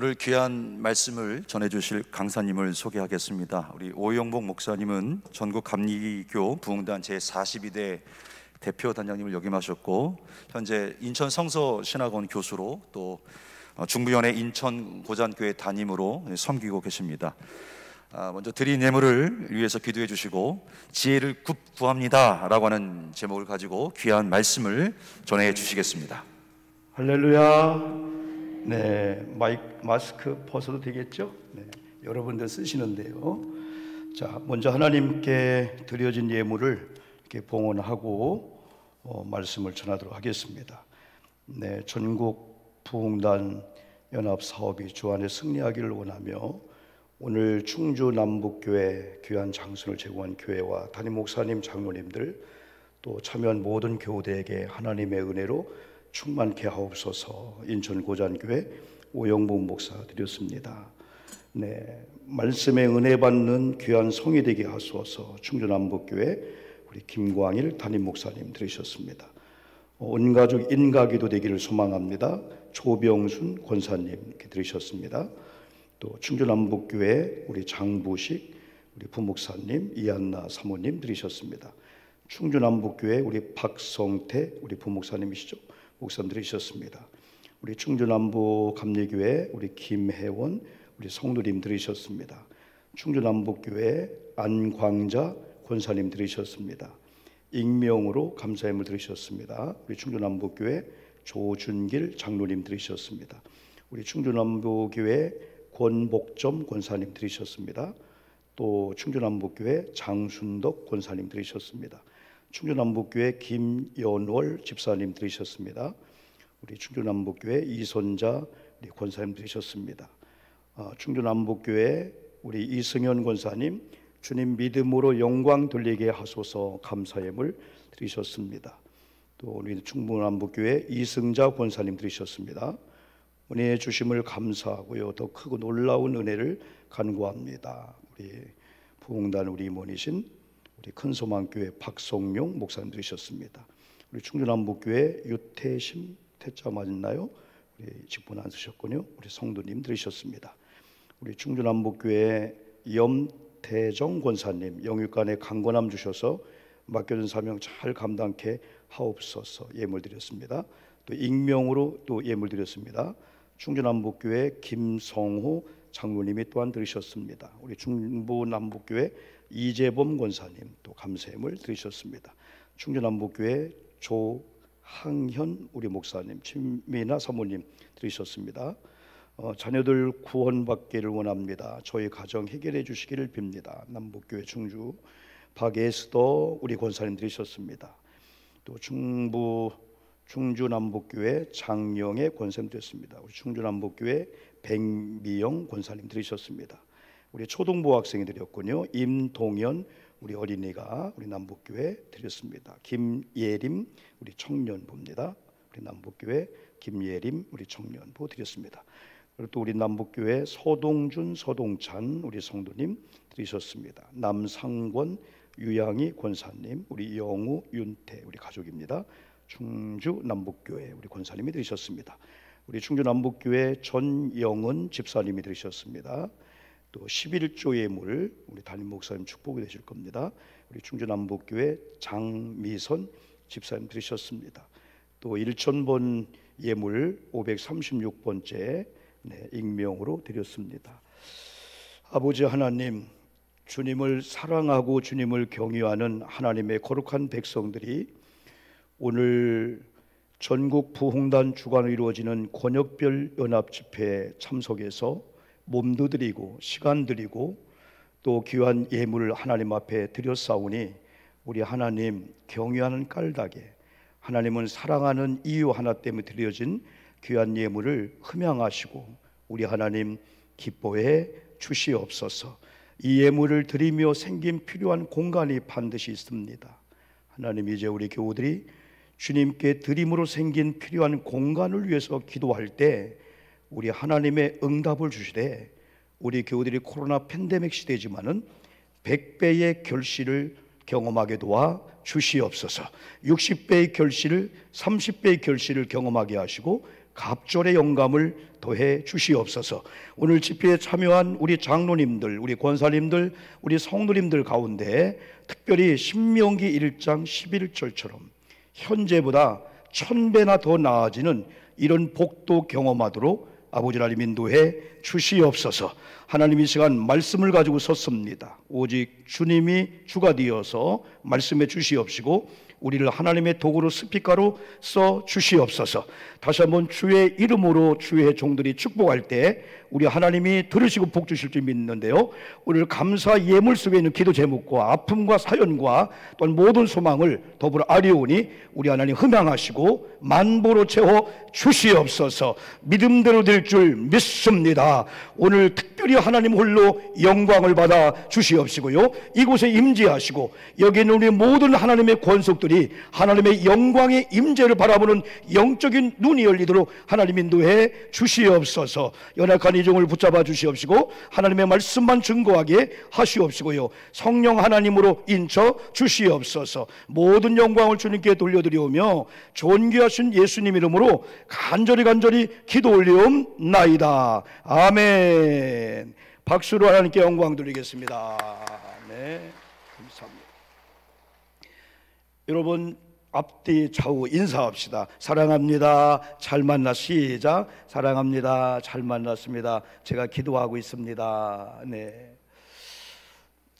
오늘 귀한 말씀을 전해주실 강사님을 소개하겠습니다. 우리 오영복 목사님은 전국 감리교 부흥단 제42대 대표 단장님을 역임하셨고, 현재 인천 성서신학원 교수로 또 중부연의 인천 고잔교회 담임으로 섬기고 계십니다. 먼저 드린 예물을 위해서 기도해 주시고 지혜를 구합니다 라고 하는 제목을 가지고 귀한 말씀을 전해 주시겠습니다. 할렐루야. 네, 마스크 벗어도 되겠죠? 네, 여러분들 쓰시는데요. 자, 먼저 하나님께 드려진 예물을 이렇게 봉헌하고 말씀을 전하도록 하겠습니다. 네, 전국 부흥단 연합 사업이 주안에 승리하기를 원하며 오늘 충주 남북교회 귀한 장소를 제공한 교회와 담임 목사님, 장로님들 또 참여한 모든 교우들에게 하나님의 은혜로 충만케 하옵소서. 인천 고잔교회 오영복 목사 드렸습니다. 네, 말씀에 은혜 받는 귀한 성이 되게 하소서. 충주 남북교회 우리 김광일 담임 목사님 들으셨습니다. 온 가족 인가기도 되기를 소망합니다. 조병순 권사님 이렇게 들으셨습니다. 또 충주 남북교회 우리 장부식 우리 부목사님, 이한나 사모님 들으셨습니다. 충주 남북교회 우리 박성태 우리 부목사님이시죠. 목사님 들으셨습니다. 우리 충주 남부 감리교회 우리 김혜원 우리 성도님 들으셨습니다. 충주 남북교회 안광자 권사님 들으셨습니다. 익명으로 감사함을 들으셨습니다. 우리 충주 남북교회 조준길 장로님 들으셨습니다. 우리 충주 남부교회 권복점 권사님 들으셨습니다. 또 충주 남북교회 장순덕 권사님 들으셨습니다. 충주 남북교회 김연월 집사님 들으셨습니다. 우리 충주 남북교회 이선자 우리 권사님 들으셨습니다. 충주 남북교회 우리 이승현 권사님 주님 믿음으로 영광 돌리게 하소서 감사함을 드리셨습니다. 또 우리 충북 남북교회 이승자 권사님 들으셨습니다. 은혜 주심을 감사하고요, 더 크고 놀라운 은혜를 간구합니다. 우리 부흥단 우리 임원이신 우리 큰소망교회 박성용 목사님 들으셨습니다. 우리 충주남북교회 유태심 태자 맞나요? 우리 직분 안 쓰셨군요. 우리 성도님 들으셨습니다. 우리 충주남북교회 염태정 권사님 영육간에 강건함 주셔서 맡겨진 사명 잘 감당케 하옵소서 예물 드렸습니다. 또 익명으로 또 예물 드렸습니다. 충주남북교회 김성호 장로님이 또한 들으셨습니다. 우리 중부남북교회 이재범 권사님 또 감사함을 드리셨습니다. 충주남북교회 조항현 우리 목사님, 친미나 사모님 들으셨습니다. 자녀들 구원받기를 원합니다. 저희 가정 해결해 주시기를 빕니다. 남북교회 충주 박예스더 우리 권사님 들으셨습니다. 또 충주 남북교회 장영애 권사님 드렸습니다. 우리 충주 남북교회 백미영 권사님 들으셨습니다. 우리 초등부 학생이 드렸군요. 임동현 우리 어린이가 우리 남북교회 드렸습니다. 김예림 우리 청년부입니다. 우리 남북교회 김예림 우리 청년부 드렸습니다. 그리고 또 우리 남북교회 서동준 서동찬 우리 성도님 드리셨습니다. 남상권 유양희 권사님 우리 영우 윤태 우리 가족입니다. 충주 남북교회 우리 권사님이 드리셨습니다. 우리 충주 남북교회 전영은 집사님이 드리셨습니다. 또 11조 예물 우리 담임 목사님 축복이 되실 겁니다. 우리 충주 남북교회 장미선 집사님 드리셨습니다. 또 1,000번 예물 536번째 익명으로 드렸습니다. 아버지 하나님, 주님을 사랑하고 주님을 경외하는 하나님의 거룩한 백성들이 오늘 전국 부흥단 주관으로 이루어지는 권역별 연합 집회에 참석해서 몸도 드리고 시간 드리고 또 귀한 예물을 하나님 앞에 드렸사오니 우리 하나님 경외하는 깔닥에 하나님은 사랑하는 이유 하나 때문에 드려진 귀한 예물을 흠양하시고 우리 하나님 기뻐해 주시옵소서. 이 예물을 드리며 생긴 필요한 공간이 반드시 있습니다. 하나님, 이제 우리 교우들이 주님께 드림으로 생긴 필요한 공간을 위해서 기도할 때 우리 하나님의 응답을 주시되 우리 교우들이 코로나 팬데믹 시대지만은 100배의 결실을 경험하게 도와 주시옵소서. 60배의 결실을 30배의 결실을 경험하게 하시고 갑절의 영감을 더해 주시옵소서. 오늘 집회에 참여한 우리 장로님들, 우리 권사님들, 우리 성도님들 가운데 특별히 신명기 1장 11절처럼 현재보다 1000배나 더 나아지는 이런 복도 경험하도록 아버지 하나님 인도해 주시옵소서. 하나님 이 시간 말씀을 가지고 섰습니다. 오직 주님이 주가 되어서 말씀해 주시옵시고 우리를 하나님의 도구로 스피커로 써 주시옵소서. 다시 한번 주의 이름으로 주의 종들이 축복할 때 우리 하나님이 들으시고 복 주실 줄 믿는데요, 오늘 감사 예물 속에 있는 기도 제목과 아픔과 사연과 또한 모든 소망을 더불어 아뢰오니 우리 하나님 흥양하시고 만보로 채워 주시옵소서. 믿음대로 될 줄 믿습니다. 오늘 특별히 하나님 홀로 영광을 받아 주시옵시고요, 이곳에 임재하시고 여기 있는 우리 모든 하나님의 권속들이 하나님의 영광의 임재를 바라보는 영적인 눈이 열리도록 하나님 인도해 주시옵소서. 연약한 이종을 붙잡아 주시옵시고 하나님의 말씀만 증거하게 하시옵시고요, 성령 하나님으로 인쳐 주시옵소서. 모든 영광을 주님께 돌려드리오며 존귀하신 예수님 이름으로 간절히 기도 올리옵나이다. 아멘. 박수로 하나님께 영광 돌리겠습니다. 네, 감사합니다. 여러분 앞뒤 좌우 인사합시다. 사랑합니다. 잘 만나. 시작. 사랑합니다. 잘 만났습니다. 제가 기도하고 있습니다. 네.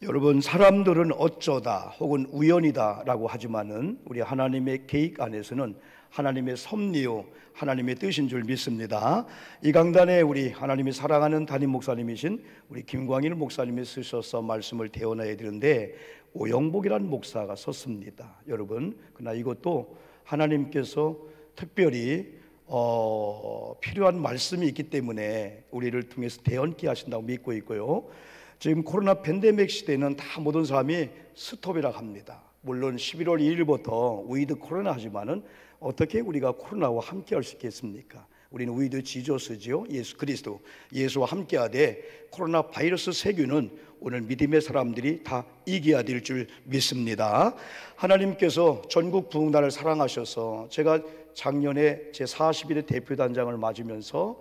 여러분, 사람들은 어쩌다 혹은 우연이다 라고 하지만은 우리 하나님의 계획 안에서는 하나님의 섭리요 하나님의 뜻인 줄 믿습니다. 이 강단에 우리 하나님이 사랑하는 담임 목사님이신 우리 김광일 목사님이 쓰셔서 말씀을 대언해 드리는데 오영복이라는 목사가 썼습니다. 여러분, 그러나 이것도 하나님께서 특별히 필요한 말씀이 있기 때문에 우리를 통해서 대언케 하신다고 믿고 있고요, 지금 코로나 팬데믹 시대는 다 모든 사람이 스톱이라고 합니다. 물론 11월 2일부터 위드 코로나 하지만은 어떻게 우리가 코로나와 함께 할 수 있겠습니까? 우리는 위드 지저스지요, 예수 그리스도, 예수와 함께하되 코로나 바이러스 세균은 오늘 믿음의 사람들이 다 이겨야 될 줄 믿습니다. 하나님께서 전국 부흥단을 사랑하셔서 제가 작년에 제 41회 대표단장을 맞으면서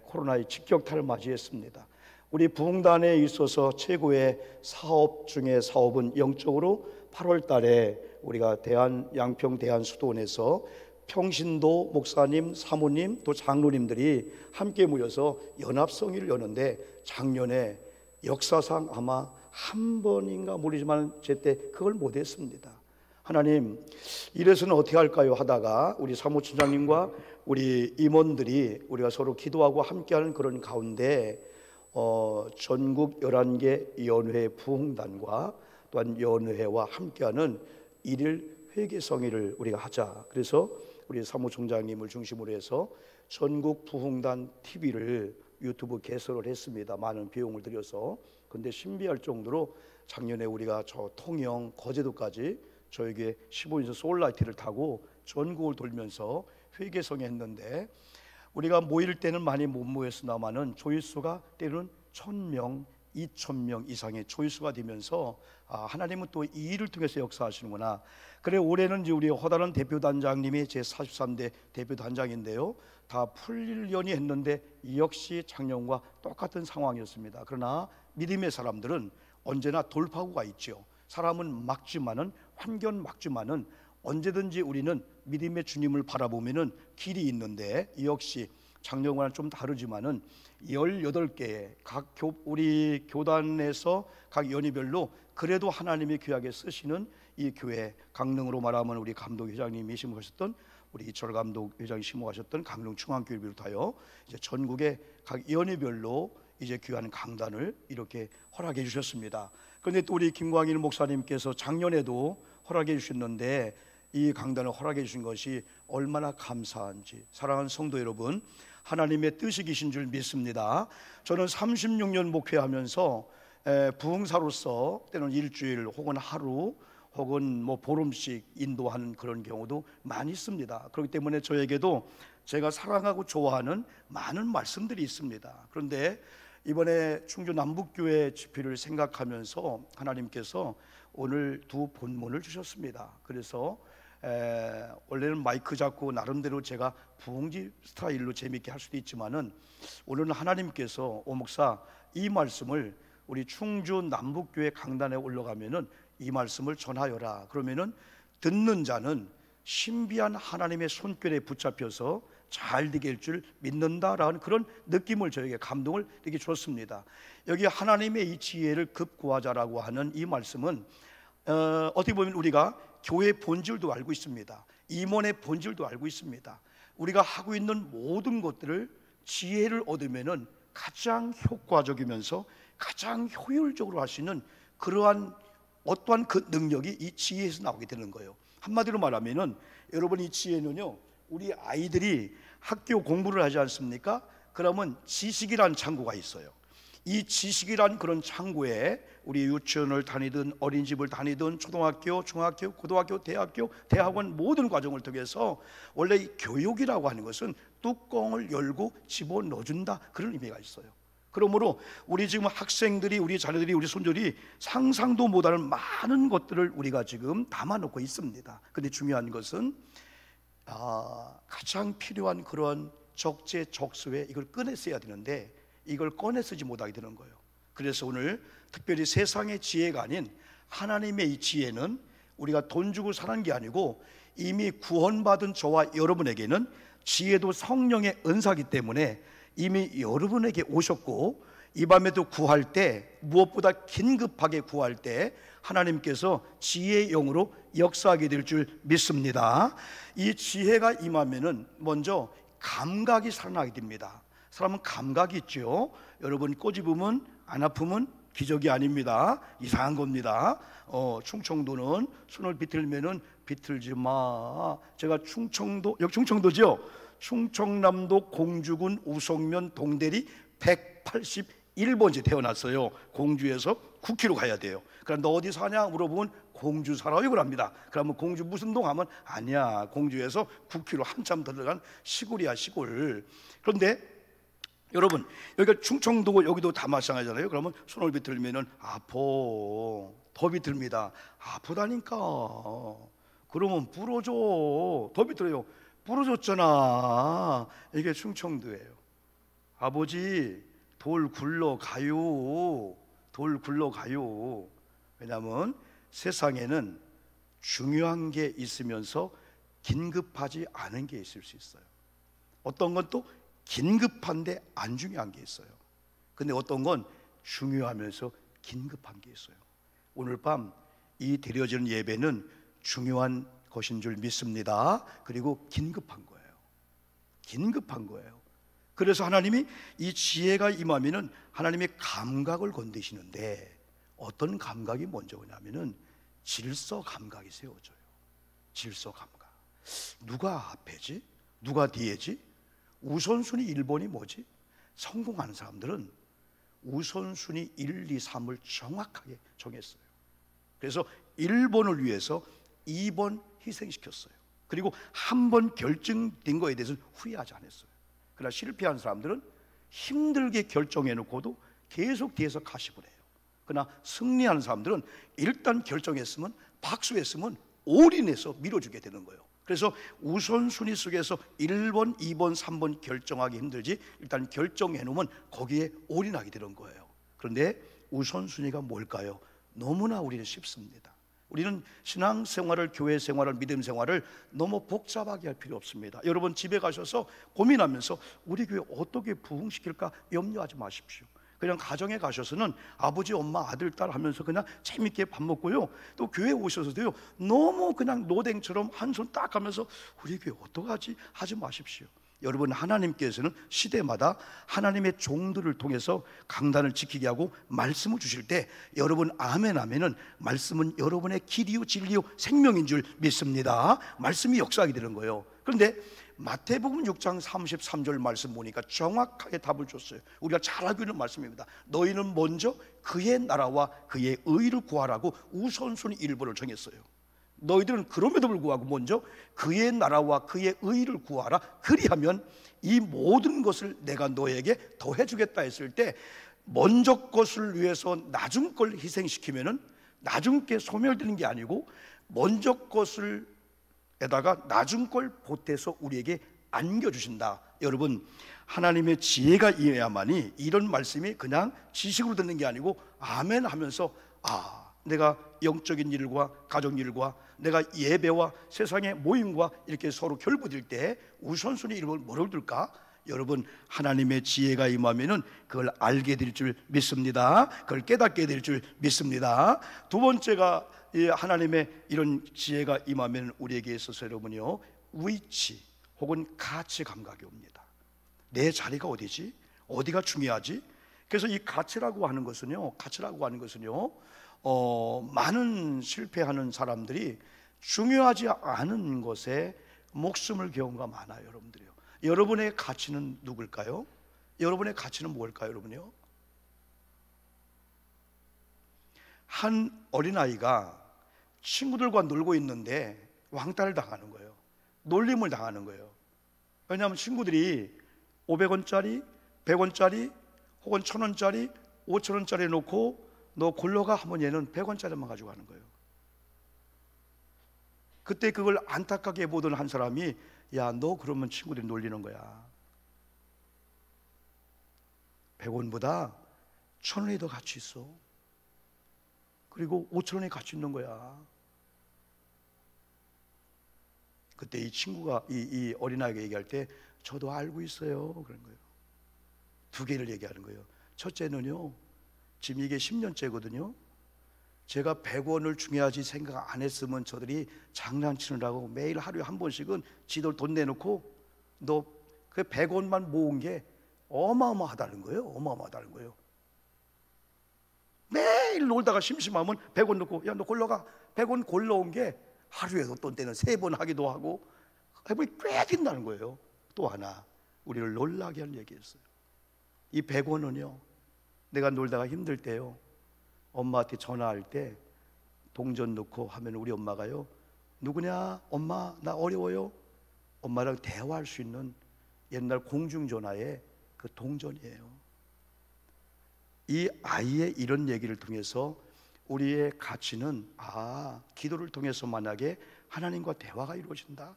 코로나의 직격탄을 맞이했습니다. 우리 부흥단에 있어서 최고의 사업 중에 사업은 영적으로 8월 달에 우리가 양평 대한수도원에서 평신도 목사님, 사모님, 또 장로님들이 함께 모여서 연합성회를 여는데 작년에 역사상 아마 한 번인가 모르지만 제때 그걸 못했습니다. 하나님, 이래서는 어떻게 할까요 하다가 우리 사무총장님과 우리 임원들이 우리가 서로 기도하고 함께하는 그런 가운데 전국 11개 연회 부흥단과 또한 연회와 함께하는 일일 회개성회를 우리가 하자. 그래서 우리 사무총장님을 중심으로 해서 전국 부흥단 TV를 유튜브 개설을 했습니다. 많은 비용을 들여서. 근데 신비할 정도로 작년에 우리가 저 통영, 거제도까지 저에게 15인승 소울라이트를 타고 전국을 돌면서 회개성회 했는데 우리가 모일 때는 많이 못 모였으나마는 조회수가 때로는 1000명, 2000명 이상의 조회수가 되면서 하나님은 또 이 일을 통해서 역사하시는구나. 그래 올해는 이제 우리 허다른 대표단장님이 제 43대 대표단장인데요, 다 풀리려니 했는데 역시 작년과 똑같은 상황이었습니다. 그러나 믿음의 사람들은 언제나 돌파구가 있죠. 사람은 막지만은, 환경 막지만은 언제든지 우리는 믿음의 주님을 바라보면은 길이 있는데, 역시 작년과는 좀 다르지만은 18개의 각 우리 교단에서 각 연희별로 그래도 하나님의 귀하게 쓰시는 이 교회, 강릉으로 말하면 우리 감독 회장님이 심호하셨던 우리 이철 감독 회장이 심호하셨던 강릉 중앙교회를 비롯하여 이제 전국의 각 연희별로 이제 귀한 강단을 이렇게 허락해 주셨습니다. 그런데 또 우리 김광일 목사님께서 작년에도 허락해 주셨는데 이 강단을 허락해 주신 것이 얼마나 감사한지, 사랑하는 성도 여러분, 하나님의 뜻이 계신 줄 믿습니다. 저는 36년 목회하면서 부흥사로서 때는 일주일 혹은 하루 혹은 뭐 보름씩 인도하는 그런 경우도 많이 있습니다. 그렇기 때문에 저에게도 제가 사랑하고 좋아하는 많은 말씀들이 있습니다. 그런데 이번에 충주 남북교회 집회를 생각하면서 하나님께서 오늘 두 본문을 주셨습니다. 그래서 원래는 마이크 잡고 나름대로 제가 부흥지 스타일로 재미있게 할 수도 있지만은 오늘은 하나님께서 오 목사 이 말씀을 우리 충주 남북교회 강단에 올라가면은 이 말씀을 전하여라. 그러면은 듣는 자는 신비한 하나님의 손길에 붙잡혀서 잘 되게 할 줄 믿는다라는 그런 느낌을 저에게 감동을 이렇게 줬습니다. 여기 하나님의 이 지혜를 급구하자라고 하는 이 말씀은 어떻게 보면 우리가 교회의 본질도 알고 있습니다. 임원의 본질도 알고 있습니다. 우리가 하고 있는 모든 것들을 지혜를 얻으면은 가장 효과적이면서 가장 효율적으로 할 수 있는 그러한 어떠한 그 능력이 이 지혜에서 나오게 되는 거예요. 한마디로 말하면은 여러분 이 지혜는요, 우리 아이들이 학교 공부를 하지 않습니까? 그러면 지식이란 창고가 있어요. 이 지식이란 그런 창고에 우리 유치원을 다니든 어린이집을 다니든 초등학교, 중학교, 고등학교, 대학교, 대학원 모든 과정을 통해서 원래 이 교육이라고 하는 것은 뚜껑을 열고 집어넣어준다 그런 의미가 있어요. 그러므로 우리 지금 학생들이, 우리 자녀들이, 우리 손들이 상상도 못하는 많은 것들을 우리가 지금 담아놓고 있습니다. 근데 중요한 것은 가장 필요한 그런 적재적소에 이걸 꺼내 써야 되는데 이걸 꺼내 쓰지 못하게 되는 거예요. 그래서 오늘 특별히 세상의 지혜가 아닌 하나님의 이 지혜는 우리가 돈 주고 사는 게 아니고 이미 구원받은 저와 여러분에게는 지혜도 성령의 은사이기 때문에 이미 여러분에게 오셨고 이 밤에도 구할 때 무엇보다 긴급하게 구할 때 하나님께서 지혜의 영으로 역사하게 될 줄 믿습니다. 이 지혜가 임하면은 먼저 감각이 살아나게 됩니다. 사람은 감각이 있죠. 여러분 꼬집으면 안 아프면 기적이 아닙니다. 이상한 겁니다. 충청도는 손을 비틀면은 비틀지 마. 제가 여기 충청도죠. 충청남도 공주군 우성면 동대리 181번지 태어났어요. 공주에서 9km 가야 돼요. 그럼 너 어디 사냐 물어보면 공주 살아요 그럽니다. 그러면 공주 무슨 동 하면 아니야, 공주에서 9km 한참 더 들어간 시골이야, 시골. 그런데 여러분 여기가 충청도고 여기도 다 마찬가지잖아요. 그러면 손을 비틀면은 아파, 더 비틀니다. 아프다니까. 그러면 부러져, 더 비틀어요. 부러졌잖아. 이게 충청도예요. 아버지 돌 굴러가요, 돌 굴러가요. 왜냐하면 세상에는 중요한 게 있으면서 긴급하지 않은 게 있을 수 있어요. 어떤 건 또 긴급한데 안 중요한 게 있어요. 근데 어떤 건 중요하면서 긴급한 게 있어요. 오늘 밤 이 드려지는 예배는 중요한 것인 줄 믿습니다. 그리고 긴급한 거예요. 긴급한 거예요. 그래서 하나님이 이 지혜가 임하면은 하나님의 감각을 건드시는데 어떤 감각이 먼저 오냐면은 질서 감각이 세워져요. 질서 감각. 누가 앞에지? 누가 뒤에지? 우선순위 1번이 뭐지? 성공하는 사람들은 우선순위 1, 2, 3을 정확하게 정했어요. 그래서 1번을 위해서 2번 희생시켰어요. 그리고 한 번 결정된 거에 대해서는 후회하지 않았어요. 그러나 실패한 사람들은 힘들게 결정해놓고도 계속 뒤에서 가십을 해요. 그러나 승리하는 사람들은 일단 결정했으면, 박수했으면 올인해서 밀어주게 되는 거예요. 그래서 우선순위 속에서 1번, 2번, 3번 결정하기 힘들지 일단 결정해놓으면 거기에 올인하게 되는 거예요. 그런데 우선순위가 뭘까요? 너무나 우리는 쉽습니다. 우리는 신앙생활을, 교회 생활을, 믿음 생활을 너무 복잡하게 할 필요 없습니다. 여러분 집에 가셔서 고민하면서 우리 교회 어떻게 부흥시킬까 염려하지 마십시오. 그냥 가정에 가셔서는 아버지, 엄마, 아들, 딸 하면서 그냥 재밌게 밥 먹고요. 또 교회 오셔서도요, 너무 그냥 노댕처럼 한 손 딱 하면서 우리 교회 어떡하지 하지 마십시오. 여러분 하나님께서는 시대마다 하나님의 종들을 통해서 강단을 지키게 하고 말씀을 주실 때 여러분 아멘 하면은 말씀은 여러분의 길이요 진리요 생명인 줄 믿습니다. 말씀이 역사하게 되는 거예요. 그런데 마태복음 6장 33절 말씀 보니까 정확하게 답을 줬어요. 우리가 잘 알고 있는 말씀입니다. 너희는 먼저 그의 나라와 그의 의를 구하라고 우선순위 1번을 정했어요. 너희들은 그럼에도 불구하고 먼저 그의 나라와 그의 의를 구하라. 그리하면 이 모든 것을 내가 너에게 더해주겠다 했을 때 먼저 것을 위해서 나중 걸 희생시키면은 나중 게 소멸되는 게 아니고 먼저 것을 에다가 낮은 걸 보태서 우리에게 안겨주신다. 여러분, 하나님의 지혜가 임해야만이 이런 말씀이 그냥 지식으로 듣는 게 아니고 아멘 하면서 내가 영적인 일과 가정 일과 내가 예배와 세상의 모임과 이렇게 서로 결부될 때 우선순위 이름을 뭐를 둘까? 여러분, 하나님의 지혜가 임하면은 그걸 알게 될 줄 믿습니다. 그걸 깨닫게 될 줄 믿습니다. 두 번째가 하나님의 이런 지혜가 임하면 우리에게 있어서 여러분요, 위치 혹은 가치 감각이 옵니다. 내 자리가 어디지? 어디가 중요하지? 그래서 이 가치라고 하는 것은요, 많은 실패하는 사람들이 중요하지 않은 것에 목숨을 겨운 가 많아요, 여러분들이요. 여러분의 가치는 누굴까요? 여러분의 가치는 뭘까요, 여러분요? 한 어린아이가 친구들과 놀고 있는데 왕따를 당하는 거예요. 놀림을 당하는 거예요. 왜냐하면 친구들이 500원짜리, 100원짜리 혹은 1000원짜리, 5000원짜리 놓고 너 골러가 하면 얘는 100원짜리만 가지고 가는 거예요. 그때 그걸 안타깝게 보던 한 사람이 야, 너 그러면 친구들이 놀리는 거야. 100원보다 1000원이 더 가치 있어. 그리고 5000원이 가치 있는 거야. 그때 이 친구가 이 어린아이가 얘기할 때 저도 알고 있어요, 그런 거예요. 두 개를 얘기하는 거예요. 첫째는요, 지금 이게 10년째거든요. 제가 100원을 중요하지 생각 안 했으면 저들이 장난치느라고 매일 하루에 한 번씩은 지들 돈 내놓고 너 그 100원만 모은 게 어마어마하다는 거예요. 어마어마하다는 거예요. 매일 놀다가 심심하면 100원 넣고 야, 너 골러가. 100원 골러온 게 하루에도 또 때는 3번 하기도 하고 해보니 꽤 된다는 거예요. 또 하나 우리를 놀라게 하는 얘기였어요. 이 100원은요, 내가 놀다가 힘들 때요, 엄마한테 전화할 때 동전 넣고 하면 우리 엄마가요, 누구냐? 엄마 나 어려워요. 엄마랑 대화할 수 있는 옛날 공중전화의 그 동전이에요. 이 아이의 이런 얘기를 통해서 우리의 가치는 기도를 통해서 만약에 하나님과 대화가 이루어진다,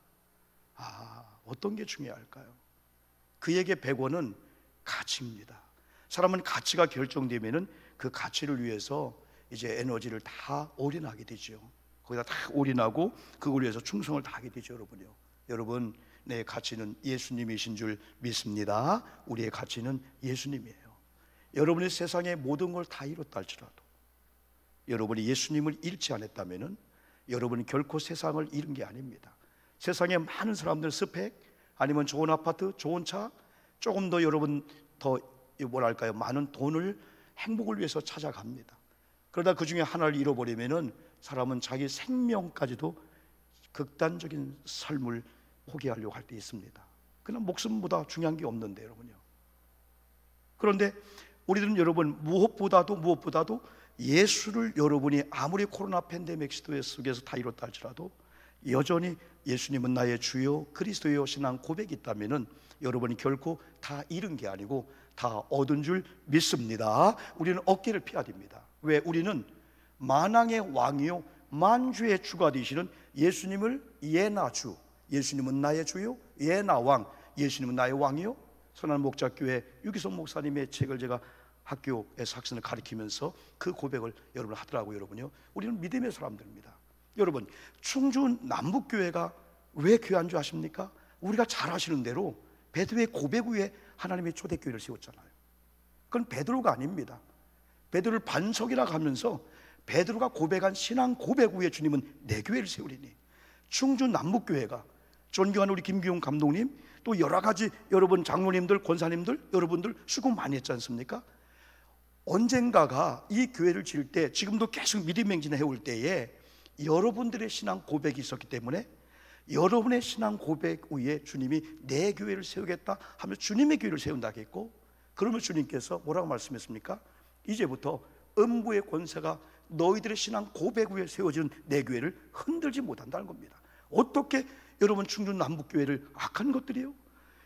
어떤 게 중요할까요? 그에게 100원은 가치입니다. 사람은 가치가 결정되면은 그 가치를 위해서 이제 에너지를 다 올인하게 되죠. 거기다 다 올인하고 그걸 위해서 충성을 다하게 되죠, 여러분요. 여러분, 내 가치는 예수님이신 줄 믿습니다. 우리의 가치는 예수님이에요. 여러분이 세상의 모든 걸 다 이뤘다 할지라도 여러분이 예수님을 잃지 않았다면은 여러분은 결코 세상을 잃은 게 아닙니다. 세상에 많은 사람들 스펙 아니면 좋은 아파트, 좋은 차, 조금 더 여러분 더 뭐랄까요, 많은 돈을, 행복을 위해서 찾아갑니다. 그러다 그 중에 하나를 잃어버리면은 사람은 자기 생명까지도 극단적인 삶을 포기하려고 할 때 있습니다. 그냥 목숨보다 중요한 게 없는데 여러분요. 그런데 우리들은 여러분 무엇보다도 예수를 여러분이 아무리 코로나 팬데믹 시대 속에서 다 이뤘다 할지라도 여전히 예수님은 나의 주요 그리스도여 신앙 고백이 있다면은 여러분이 결코 다 잃은 게 아니고 다 얻은 줄 믿습니다. 우리는 어깨를 펴야 됩니다. 왜? 우리는 만왕의 왕이요 만주의 주가 되시는 예수님을 예나주, 예수님은 나의 주요 예나왕, 예수님은 나의 왕이요. 선한 목자교회 유기성 목사님의 책을 제가 학교에서 학생을 가르치면서 그 고백을 여러분 하더라고요. 여러분요, 우리는 믿음의 사람들입니다. 여러분, 충주 남북교회가 왜 귀한 줄 아십니까? 우리가 잘 아시는 대로 베드로의 고백 후에 하나님의 초대교회를 세웠잖아요. 그건 베드로가 아닙니다. 베드로를 반석이라고 하면서 베드로가 고백한 신앙 고백 후에 주님은 내 교회를 세우리니, 충주 남북교회가 존경하는 우리 김기용 감독님, 또 여러 가지 여러분 장로님들, 권사님들, 여러분들 수고 많이 했지 않습니까? 언젠가가 이 교회를 지을 때, 지금도 계속 믿음 행진해 올 때에 여러분들의 신앙 고백이 있었기 때문에 여러분의 신앙 고백 위에 주님이 내 교회를 세우겠다 하면 주님의 교회를 세운다겠고, 그러면 주님께서 뭐라고 말씀했습니까? 이제부터 음부의 권세가 너희들의 신앙 고백 위에 세워진 내 교회를 흔들지 못한다는 겁니다. 어떻게 여러분 충주 남북교회를 악한 것들이요?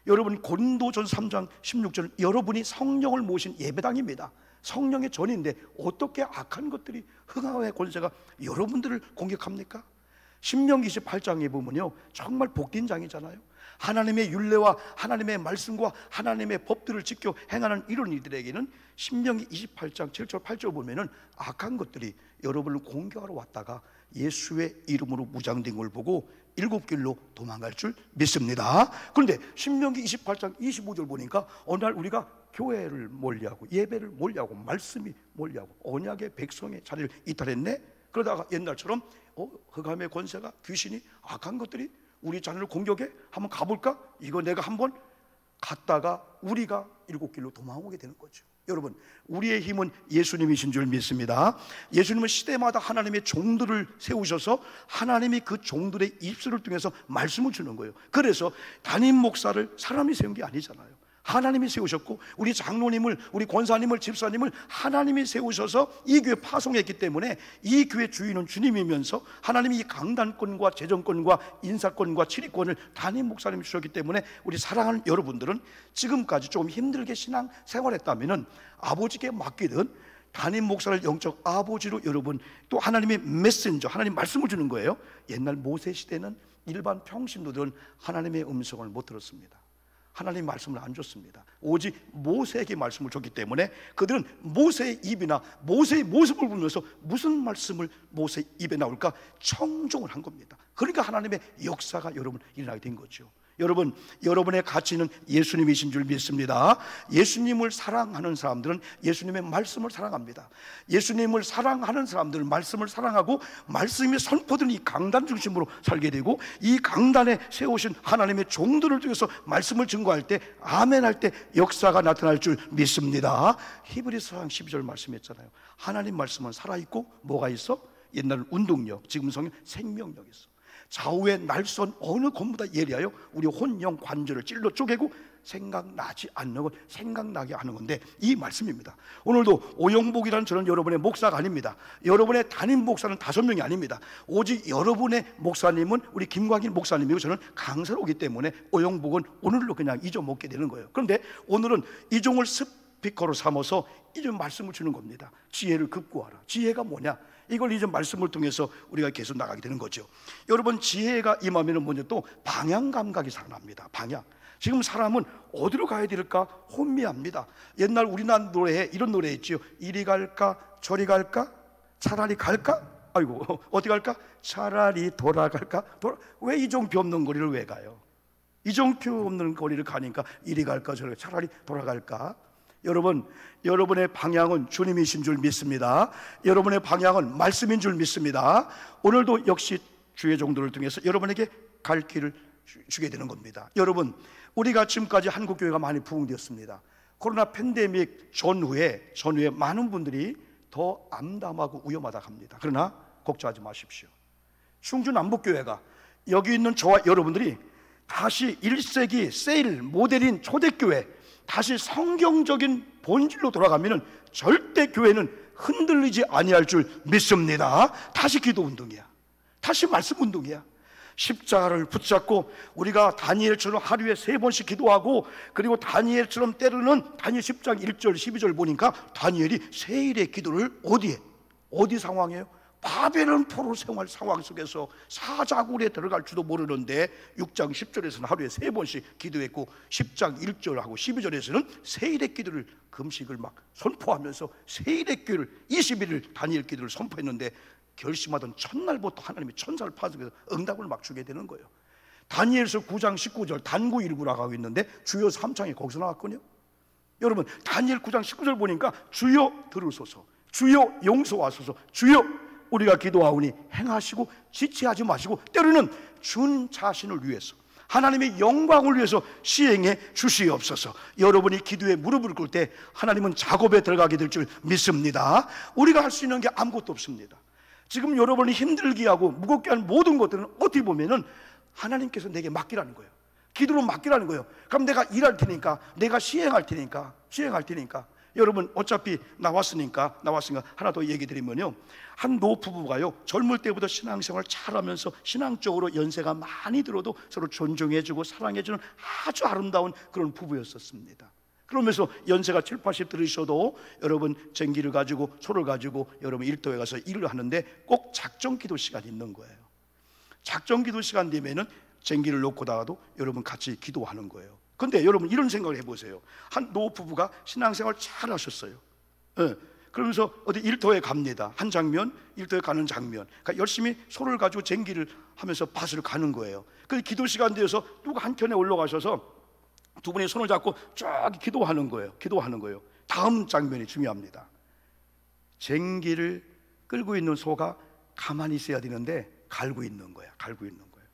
여러분 고린도전서 3장 16절, 여러분이 성령을 모신 예배당입니다. 성령의 전인데 어떻게 악한 것들이, 흥하의 권세가 여러분들을 공격합니까? 신명기 28장에 보면요, 정말 복된 장이잖아요. 하나님의 율례와 하나님의 말씀과 하나님의 법들을 지켜 행하는 이런 이들에게는 신명기 28장 7절 8절 보면은 악한 것들이 여러분을 공격하러 왔다가 예수의 이름으로 무장된 걸 보고 일곱 길로 도망갈 줄 믿습니다. 그런데 신명기 28장 25절 보니까 어느 날 우리가 교회를 몰려하고 예배를 몰려하고 말씀이 몰려하고 언약의 백성의 자리를 이탈했네. 그러다가 옛날처럼 흑암의 권세가 귀신이 악한 것들이 우리 자녀를 공격해 한번 가볼까? 이거 내가 한번 갔다가 우리가 일곱 길로 도망오게 되는 거죠. 여러분, 우리의 힘은 예수님이신 줄 믿습니다. 예수님은 시대마다 하나님의 종들을 세우셔서 하나님이 그 종들의 입술을 통해서 말씀을 주는 거예요. 그래서 담임 목사를 사람이 세운 게 아니잖아요. 하나님이 세우셨고 우리 장로님을, 우리 권사님을, 집사님을 하나님이 세우셔서 이 교회 파송했기 때문에 이 교회 주인은 주님이면서 하나님이 이 강단권과 재정권과 인사권과 치리권을 담임 목사님이 주셨기 때문에 우리 사랑하는 여러분들은 지금까지 조금 힘들게 신앙 생활했다면 아버지께 맡기든 담임 목사를 영적 아버지로 여러분 또 하나님의 메신저, 하나님 말씀을 주는 거예요. 옛날 모세 시대는 일반 평신도들은 하나님의 음성을 못 들었습니다. 하나님 말씀을 안 줬습니다. 오직 모세에게 말씀을 줬기 때문에 그들은 모세의 입이나 모세의 모습을 보면서 무슨 말씀을 모세의 입에 나올까 청종을 한 겁니다. 그러니까 하나님의 역사가 여러분 일어나게 된 거죠. 여러분, 여러분의 가치는 예수님이신 줄 믿습니다. 예수님을 사랑하는 사람들은 예수님의 말씀을 사랑합니다. 예수님을 사랑하는 사람들은 말씀을 사랑하고 말씀이 선포된 이 강단 중심으로 살게 되고 이 강단에 세우신 하나님의 종들을 통해서 말씀을 증거할 때 아멘 할 때 역사가 나타날 줄 믿습니다. 히브리서 12절 말씀했잖아요. 하나님 말씀은 살아있고 뭐가 있어? 옛날은 운동력, 지금 성경 생명력이 있어. 좌우의 날선 어느 것보다 예리하여 우리 혼영 관절을 찔러 쪼개고 생각나지 않는 것 생각나게 하는 건데 이 말씀입니다. 오늘도 오영복이라는 저는 여러분의 목사가 아닙니다. 여러분의 담임 목사는 5명이 아닙니다. 오직 여러분의 목사님은 우리 김광일 목사님이고 저는 강사로 오기 때문에 오영복은 오늘로 그냥 잊어먹게 되는 거예요. 그런데 오늘은 이종을 스피커로 삼아서 이제 말씀을 주는 겁니다. 지혜를 급구하라. 지혜가 뭐냐? 이걸 이제 말씀을 통해서 우리가 계속 나가게 되는 거죠. 여러분, 지혜가 임하면 먼저 또 방향 감각이 살아납니다. 방향. 지금 사람은 어디로 가야 될까 혼미합니다. 옛날 우리나라 노래에 이런 노래 있죠. 이리 갈까 저리 갈까 차라리 갈까? 아이고 어디 갈까? 차라리 돌아갈까? 왜 이종표 없는 거리를 왜 가요? 이종표 없는 거리를 가니까 이리 갈까 저리 갈까 차라리 돌아갈까? 여러분, 여러분의 방향은 주님이신 줄 믿습니다. 여러분의 방향은 말씀인 줄 믿습니다. 오늘도 역시 주의 종들을 통해서 여러분에게 갈 길을 주게 되는 겁니다. 여러분, 우리가 지금까지 한국교회가 많이 부흥되었습니다. 코로나 팬데믹 전후에 많은 분들이 더 암담하고 위험하다고 합니다. 그러나 걱정하지 마십시오. 충주 남북교회가 여기 있는 저와 여러분들이 다시 1세기 세일 모델인 초대교회 다시 성경적인 본질로 돌아가면 절대 교회는 흔들리지 아니할 줄 믿습니다. 다시 기도 운동이야. 다시 말씀 운동이야. 십자가를 붙잡고 우리가 다니엘처럼 하루에 3번씩 기도하고 그리고 다니엘처럼 때로는 다니엘 10장 1절 12절 보니까 다니엘이 세일의 기도를 어디 상황이에요? 바벨론 포로 생활 상황 속에서 사자굴에 들어갈 줄도 모르는데 6장 10절에서는 하루에 3번씩 기도했고 10장 1절하고 12절에서는 세일의 기도를 금식을 막 선포하면서 세일의 기도를 21일 다니엘 기도를 선포했는데 결심하던 첫날부터 하나님이 천사를 파송해서 응답을 막 주게 되는 거예요. 다니엘서 9장 19절 단구 일구라고 하고 있는데 주여 3장이 거기서 나왔거든요. 여러분, 다니엘 9장 19절 보니까 주여 들으소서, 주여 용서하소서, 주여 우리가 기도하오니 행하시고 지체하지 마시고 때로는 준 자신을 위해서 하나님의 영광을 위해서 시행해 주시옵소서. 여러분이 기도에 무릎을 꿇을 때 하나님은 작업에 들어가게 될 줄 믿습니다. 우리가 할 수 있는 게 아무것도 없습니다. 지금 여러분이 힘들게 하고 무겁게 하는 모든 것들은 어떻게 보면은 하나님께서 내게 맡기라는 거예요. 기도로 맡기라는 거예요. 그럼 내가 일할 테니까, 내가 시행할 테니까. 여러분, 어차피 나왔으니까 하나 더 얘기 드리면요, 한 노부부가요 젊을 때부터 신앙생활 잘하면서 신앙적으로 연세가 많이 들어도 서로 존중해주고 사랑해주는 아주 아름다운 그런 부부였었습니다. 그러면서 연세가 7, 80 들으셔도 여러분 전기를 가지고 소를 가지고 여러분 일터에 가서 일을 하는데 꼭 작정 기도 시간이 있는 거예요. 작정 기도 시간 되면은 쟁기를 놓고다가도 여러분 같이 기도하는 거예요. 근데 여러분 이런 생각을 해보세요. 한 노부부가 신앙생활 잘 하셨어요. 예. 그러면서 어디 일터에 갑니다. 한 장면, 일터에 가는 장면. 그러니까 열심히 소를 가지고 쟁기를 하면서 밭을 가는 거예요. 그 기도 시간 되어서 누가 한켠에 올라가셔서 두 분이 손을 잡고 쫙 기도하는 거예요. 기도하는 거예요. 다음 장면이 중요합니다. 쟁기를 끌고 있는 소가 가만히 있어야 되는데 갈고 있는 거야. 갈고 있는 거예요.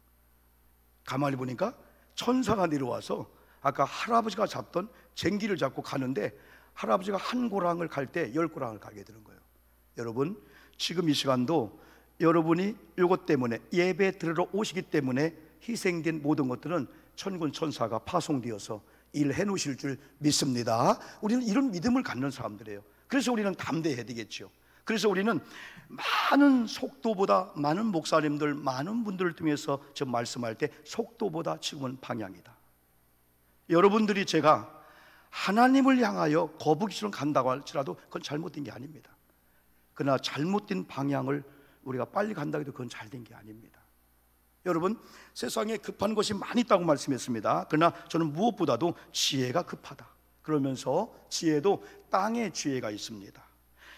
가만히 보니까 천사가 내려와서 아까 할아버지가 잡던 쟁기를 잡고 가는데 할아버지가 한 고랑을 갈 때 10고랑을 가게 되는 거예요. 여러분 지금 이 시간도 여러분이 이것 때문에 예배 들으러 오시기 때문에 희생된 모든 것들은 천군 천사가 파송되어서 일해 놓으실 줄 믿습니다. 우리는 이런 믿음을 갖는 사람들이에요. 그래서 우리는 담대해야 되겠죠. 그래서 우리는 많은 속도보다, 많은 목사님들, 많은 분들을 통해서 저 말씀할 때 속도보다 지금은 방향이다. 여러분들이 제가 하나님을 향하여 거북이처럼 간다고 할지라도 그건 잘못된 게 아닙니다. 그러나 잘못된 방향을 우리가 빨리 간다 해도 그건 잘된 게 아닙니다. 여러분 세상에 급한 것이 많이 있다고 말씀했습니다. 그러나 저는 무엇보다도 지혜가 급하다. 그러면서 지혜도 땅의 지혜가 있습니다.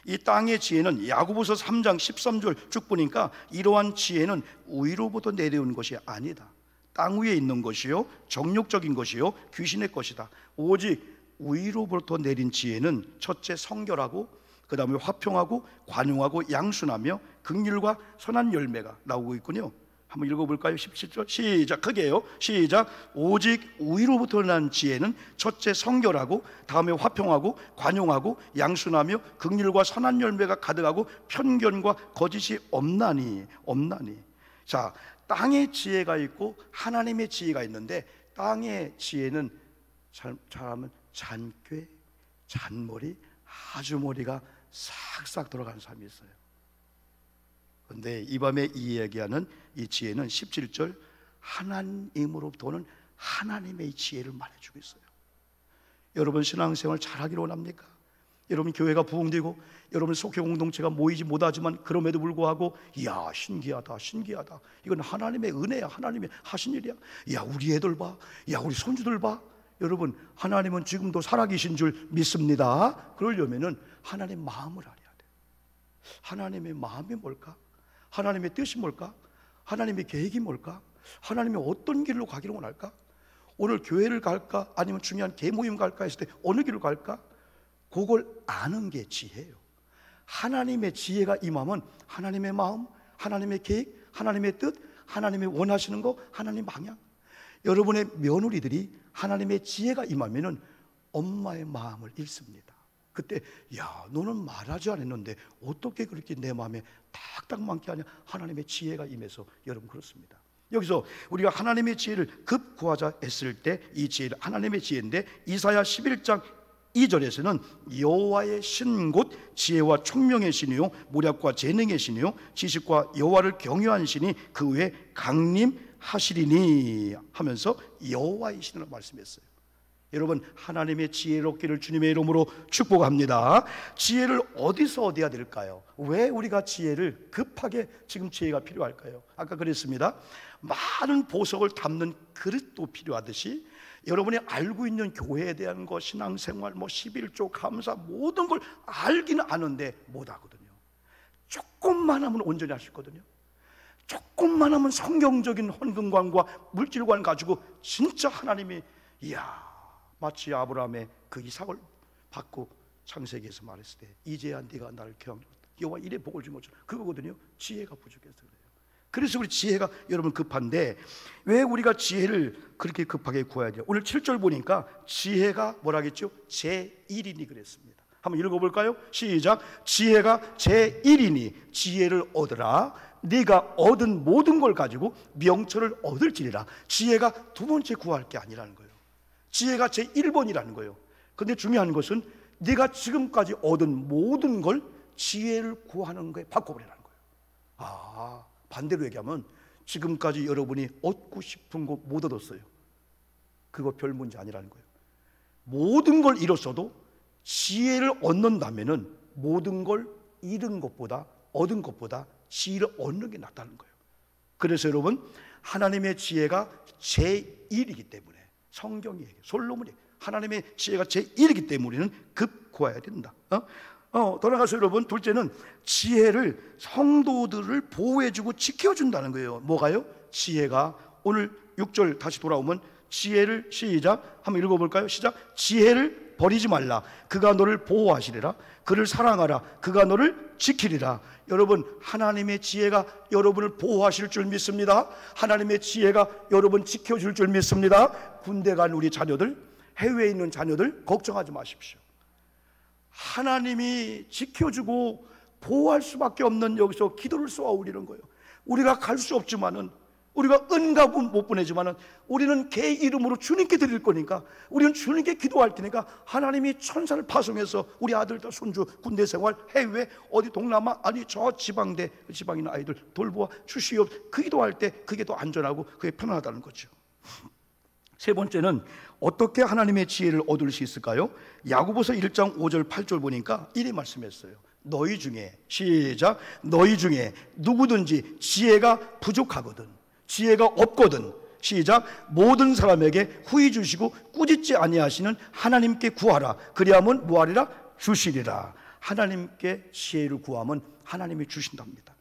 이 땅의 지혜는 야고보서 3장 13절 쭉 보니까 이러한 지혜는 위로부터 내려온 것이 아니다. 땅 위에 있는 것이요 정욕적인 것이요 귀신의 것이다. 오직 위로부터 내린 지혜는 첫째 성결하고 그 다음에 화평하고 관용하고 양순하며 긍휼과 선한 열매가 나오고 있군요. 한번 읽어볼까요? 17절 시작. 크게 해요. 시작. 오직 위로부터 난 지혜는 첫째 성결하고 다음에 화평하고 관용하고 양순하며 긍휼과 선한 열매가 가득하고 편견과 거짓이 없나니. 자, 땅의 지혜가 있고 하나님의 지혜가 있는데 땅의 지혜는 잘하면 잔꾀, 잔머리, 아주 머리가 싹싹 돌아가는 사람이 있어요. 그런데 이 밤에 이 이야기하는 이 지혜는 17절 하나님으로부터는 하나님의 지혜를 말해주고 있어요. 여러분 신앙생활 잘하기를 원합니까? 여러분 교회가 부흥되고 여러분 속회 공동체가 모이지 못하지만 그럼에도 불구하고 이야 신기하다 이건 하나님의 은혜야. 하나님의 하신 일이야. 야 우리 애들 봐, 야 우리 손주들 봐. 여러분 하나님은 지금도 살아계신 줄 믿습니다. 그러려면은 하나님 마음을 알아야 돼. 하나님의 마음이 뭘까? 하나님의 뜻이 뭘까? 하나님의 계획이 뭘까? 하나님이 어떤 길로 가기를 원할까? 오늘 교회를 갈까? 아니면 중요한 개모임 갈까 했을 때 어느 길로 갈까? 그걸 아는 게 지혜예요. 하나님의 지혜가 임하면 하나님의 마음, 하나님의 계획, 하나님의 뜻, 하나님의 원하시는 거, 하나님 방향. 여러분의 며느리들이 하나님의 지혜가 임하면은 엄마의 마음을 읽습니다. 그때 야 너는 말하지 않았는데 어떻게 그렇게 내 마음에 딱딱 맞게 하냐. 하나님의 지혜가 임해서 여러분 그렇습니다. 여기서 우리가 하나님의 지혜를 급 구하자 했을 때 이 지혜는 하나님의 지혜인데 이사야 11장 2절에서는 여호와의 신 곧 지혜와 총명의 신이요 모략과 재능의 신이요 지식과 여호와를 경외한 신이 그 외에 강림하시리니 하면서 여호와의 신으로 말씀했어요. 여러분 하나님의 지혜를 얻기를 주님의 이름으로 축복합니다. 지혜를 어디서 얻어야 될까요? 왜 우리가 지혜를 급하게 지금 지혜가 필요할까요? 아까 그랬습니다. 많은 보석을 담는 그릇도 필요하듯이 여러분이 알고 있는 교회에 대한 것, 신앙생활, 11조 감사 모든 걸 알기는 아는데 못하거든요. 조금만 하면 온전히 할 수 있거든요. 조금만 하면 성경적인 헌금관과 물질관 가지고 진짜 하나님이 이야 마치 아브라함의 그 이삭을 받고 창세기에서 말했을 때 이제야 네가 나를 경외하였다 여호와 이래 복을 준 것처럼 그거거든요. 지혜가 부족해서 그래요. 그래서 우리 지혜가 여러분 급한데 왜 우리가 지혜를 그렇게 급하게 구해야 돼요? 오늘 7절 보니까 지혜가 뭐라겠죠? 제1이니 그랬습니다. 한번 읽어볼까요? 시작. 지혜가 제1이니 지혜를 얻으라. 네가 얻은 모든 걸 가지고 명철을 얻을지니라. 지혜가 두 번째 구할 게 아니라는 거예요. 지혜가 제1번이라는 거예요. 근데 중요한 것은 네가 지금까지 얻은 모든 걸 지혜를 구하는 거에 바꿔버리라는 거예요. 반대로 얘기하면 지금까지 여러분이 얻고 싶은 거 못 얻었어요. 그거 별 문제 아니라는 거예요. 모든 걸 잃었어도 지혜를 얻는다면은 모든 걸 잃은 것보다 얻은 것보다 지혜를 얻는 게 낫다는 거예요. 그래서 여러분, 하나님의 지혜가 제1이기 때문에 성경이 얘기해요. 솔로몬이 하나님의 지혜가 제1이기 때문에 우리는 급 구해야 된다. 돌아가서 여러분, 둘째는 지혜를 성도들을 보호해주고 지켜준다는 거예요. 뭐가요? 지혜가, 오늘 6절 다시 돌아오면 지혜를, 시작, 한번 읽어볼까요? 시작. 지혜를 버리지 말라. 그가 너를 보호하시리라. 그를 사랑하라. 그가 너를 지키리라. 여러분, 하나님의 지혜가 여러분을 보호하실 줄 믿습니다. 하나님의 지혜가 여러분 지켜줄 줄 믿습니다. 군대 간 우리 자녀들, 해외에 있는 자녀들 걱정하지 마십시오. 하나님이 지켜주고 보호할 수밖에 없는 여기서 기도를 쏘아 올리는 거예요. 우리가 갈 수 없지만은, 우리가 은갑은 못 보내지만은 우리는 개 이름으로 주님께 드릴 거니까, 우리는 주님께 기도할 테니까 하나님이 천사를 파송해서 우리 아들들, 손주, 군대 생활, 해외, 어디 동남아, 아니 저 지방에 있는 아이들 돌보아 주시옵. 그 기도할 때 그게 더 안전하고 그게 편안하다는 거죠. 세 번째는 어떻게 하나님의 지혜를 얻을 수 있을까요? 야고보서 1장 5절 8절 보니까 이리 말씀했어요. 너희 중에, 시작, 너희 중에 누구든지 지혜가 부족하거든, 지혜가 없거든, 시작, 모든 사람에게 후히 주시고 꾸짖지 아니하시는 하나님께 구하라. 그리하면 뭐하리라? 주시리라. 하나님께 지혜를 구하면 하나님이 주신답니다.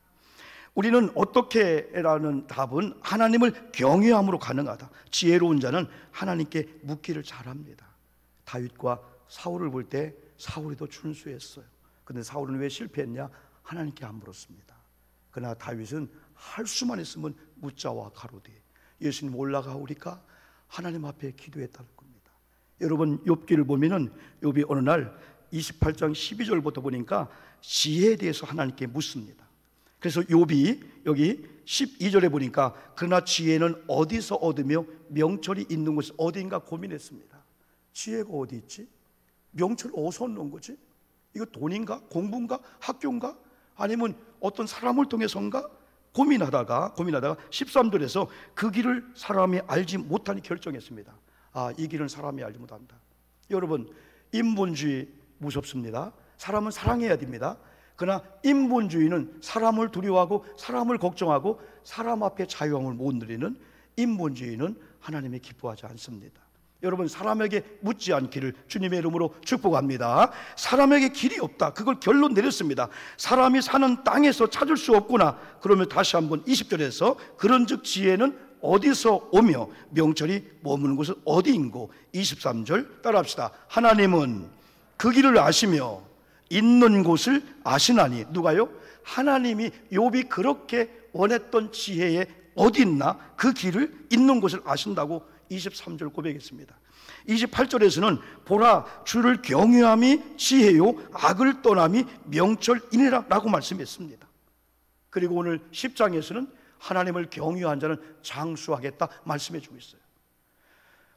우리는 어떻게라는 답은 하나님을 경외함으로 가능하다. 지혜로운 자는 하나님께 묻기를 잘합니다. 다윗과 사울을 볼 때 사울이 더 준수했어요. 근데 사울은 왜 실패했냐? 하나님께 안 물었습니다. 그러나 다윗은 할 수만 있으면 묻자와 가로되. 예수님 올라가오리까? 하나님 앞에 기도했다는 겁니다. 여러분, 욥기를 보면은 욥이 어느 날 28장 12절부터 보니까 지혜에 대해서 하나님께 묻습니다. 그래서 욥이 여기 12절에 보니까 그러나 지혜는 어디서 얻으며 명철이 있는 곳이 어디인가 고민했습니다. 지혜가 어디 있지? 명철을 어디서 얻는 거지? 이거 돈인가? 공부인가? 학교인가? 아니면 어떤 사람을 통해서인가? 고민하다가 13절에서 그 길을 사람이 알지 못하니 결정했습니다. 이 길은 사람이 알지 못한다. 여러분, 인본주의 무섭습니다. 사람은 사랑해야 됩니다. 그러나 인본주의는 사람을 두려워하고 사람을 걱정하고 사람 앞에 자유함을 못 누리는 인본주의는 하나님이 기뻐하지 않습니다. 여러분, 사람에게 묻지 않기를 주님의 이름으로 축복합니다. 사람에게 길이 없다, 그걸 결론 내렸습니다. 사람이 사는 땅에서 찾을 수 없구나. 그러면 다시 한번 20절에서 그런즉 지혜는 어디서 오며 명철이 머무는 곳은 어디인고. 23절 따라합시다. 하나님은 그 길을 아시며 있는 곳을 아시나니. 누가요? 하나님이 욥이 그렇게 원했던 지혜에 어디 있나, 그 길을 있는 곳을 아신다고 23절 고백했습니다. 28절에서는 보라, 주를 경외함이 지혜요 악을 떠남이 명철이니라 라고 말씀했습니다. 그리고 오늘 10장에서는 하나님을 경외한 자는 장수하겠다 말씀해 주고 있어요.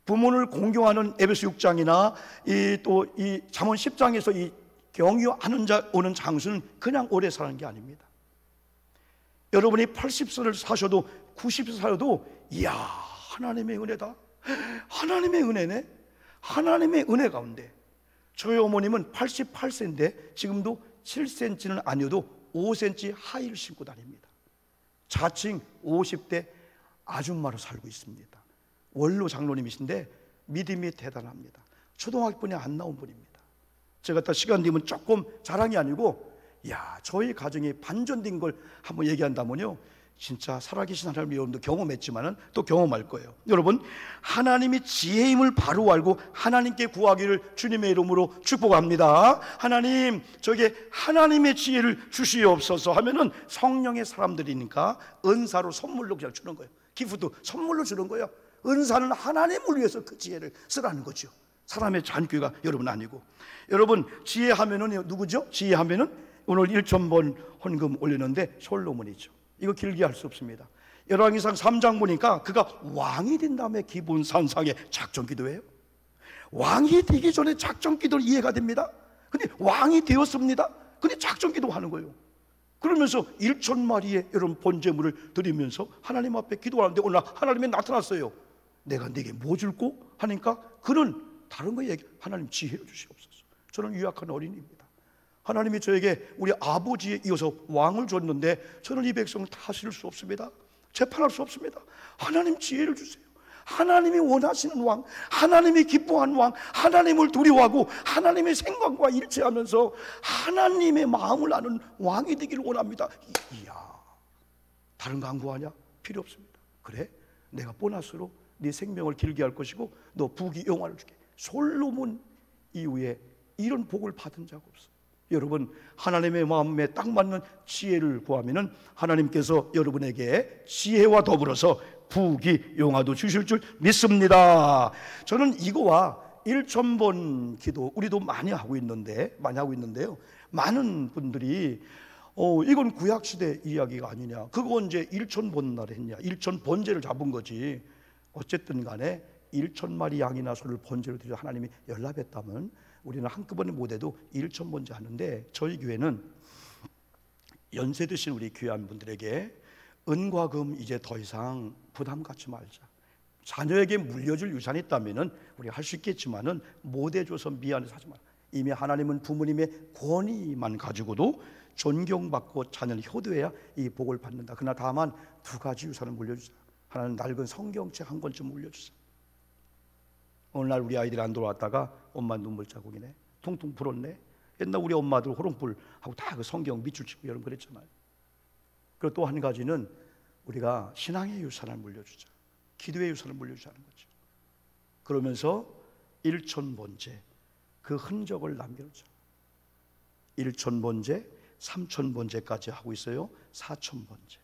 부모를 공경하는 에베소 6장이나 또 이 잠언 10장에서 이 경유하는 자 오는 장수는 그냥 오래 사는 게 아닙니다. 여러분이 80세를 사셔도 90세 살아도 이야, 하나님의 은혜다, 하나님의 은혜네, 하나님의 은혜 가운데. 저희 어머님은 88세인데 지금도 7cm는 아니어도 5cm 하이를 신고 다닙니다. 자칭 50대 아줌마로 살고 있습니다. 원로 장로님이신데 믿음이 대단합니다. 초등학교뿐이 안 나온 분입니다. 제가 다 시간 되면 조금 자랑이 아니고, 야, 저희 가정이 반전된 걸 한번 얘기한다면요, 진짜 살아계신 하나님 여러분도 경험했지만은 또 경험할 거예요. 여러분, 하나님이 지혜임을 바로 알고 하나님께 구하기를 주님의 이름으로 축복합니다. 하나님, 저에게 하나님의 지혜를 주시옵소서 하면은 성령의 사람들이니까 은사로 선물로 그냥 주는 거예요. 기프도 선물로 주는 거예요. 은사는 하나님을 위해서 그 지혜를 쓰라는 거죠. 사람의 잔꾀가 여러분 아니고. 여러분, 지혜하면은 누구죠? 지혜하면은 오늘 1,000번 헌금 올렸는데 솔로몬이죠. 이거 길게 할 수 없습니다. 열왕기상 3장 보니까 그가 왕이 된 다음에 기본 산상에 작전 기도해요. 왕이 되기 전에 작전 기도를 이해가 됩니다. 근데 왕이 되었습니다. 근데 작전 기도하는 거예요. 그러면서 1,000마리의 여러분 번제물을 드리면서 하나님 앞에 기도하는데 오늘 하나님이 나타났어요. 내가 네게 뭐 줄고 하니까 그는 다른 거 얘기, 하나님 지혜를 주시옵소서. 저는 유약한 어린이입니다. 하나님이 저에게 우리 아버지에 이어서 왕을 줬는데 저는 이 백성을 다스릴 수 없습니다. 재판할 수 없습니다. 하나님 지혜를 주세요. 하나님이 원하시는 왕, 하나님이 기뻐하는 왕, 하나님을 두려워하고 하나님의 생각과 일치하면서 하나님의 마음을 아는 왕이 되기를 원합니다. 이야, 다른 거 강구하냐? 필요 없습니다. 그래? 내가 보너스로 네 생명을 길게 할 것이고 너 부귀 영화를 주게. 솔로몬 이후에 이런 복을 받은 자가 없어. 여러분, 하나님의 마음에 딱 맞는 지혜를 구하면은 하나님께서 여러분에게 지혜와 더불어서 부귀 영화도 주실 줄 믿습니다. 저는 이거와 1,000번 기도 우리도 많이 하고 있는데요. 많은 분들이 이건 구약시대 이야기가 아니냐, 그거 언제 1,000번 날 했냐, 1,000번제를 잡은 거지. 어쨌든 간에 1,000마리 양이나 소를 번제로 드려 하나님이 연락했다면 우리는 한꺼번에 못해도 1,000번제 하는데, 저희 교회는 연세 드신 우리 귀한 분들에게 은과 금 이제 더 이상 부담 갖지 말자. 자녀에게 물려줄 유산이 있다면 우리가 할 수 있겠지만은 못 해줘서 미안해서 하지 마라. 이미 하나님은 부모님의 권위만 가지고도 존경받고 자녀는 효도해야 이 복을 받는다. 그러나 다만 두 가지 유산을 물려주자. 하나는 낡은 성경책 한 권쯤 물려주자. 어느 날 우리 아이들이 안 돌아왔다가 엄마 눈물 자국이네, 퉁퉁 불었네. 옛날 우리 엄마들 호롱불하고 다 그 성경 밑줄 치고 여러분 그랬잖아요. 그리고 또 한 가지는 우리가 신앙의 유산을 물려주자, 기도의 유산을 물려주자는 거죠. 그러면서 1,000번제 그 흔적을 남겨놓자. 1,000번제, 3,000번제까지 하고 있어요. 4,000번제.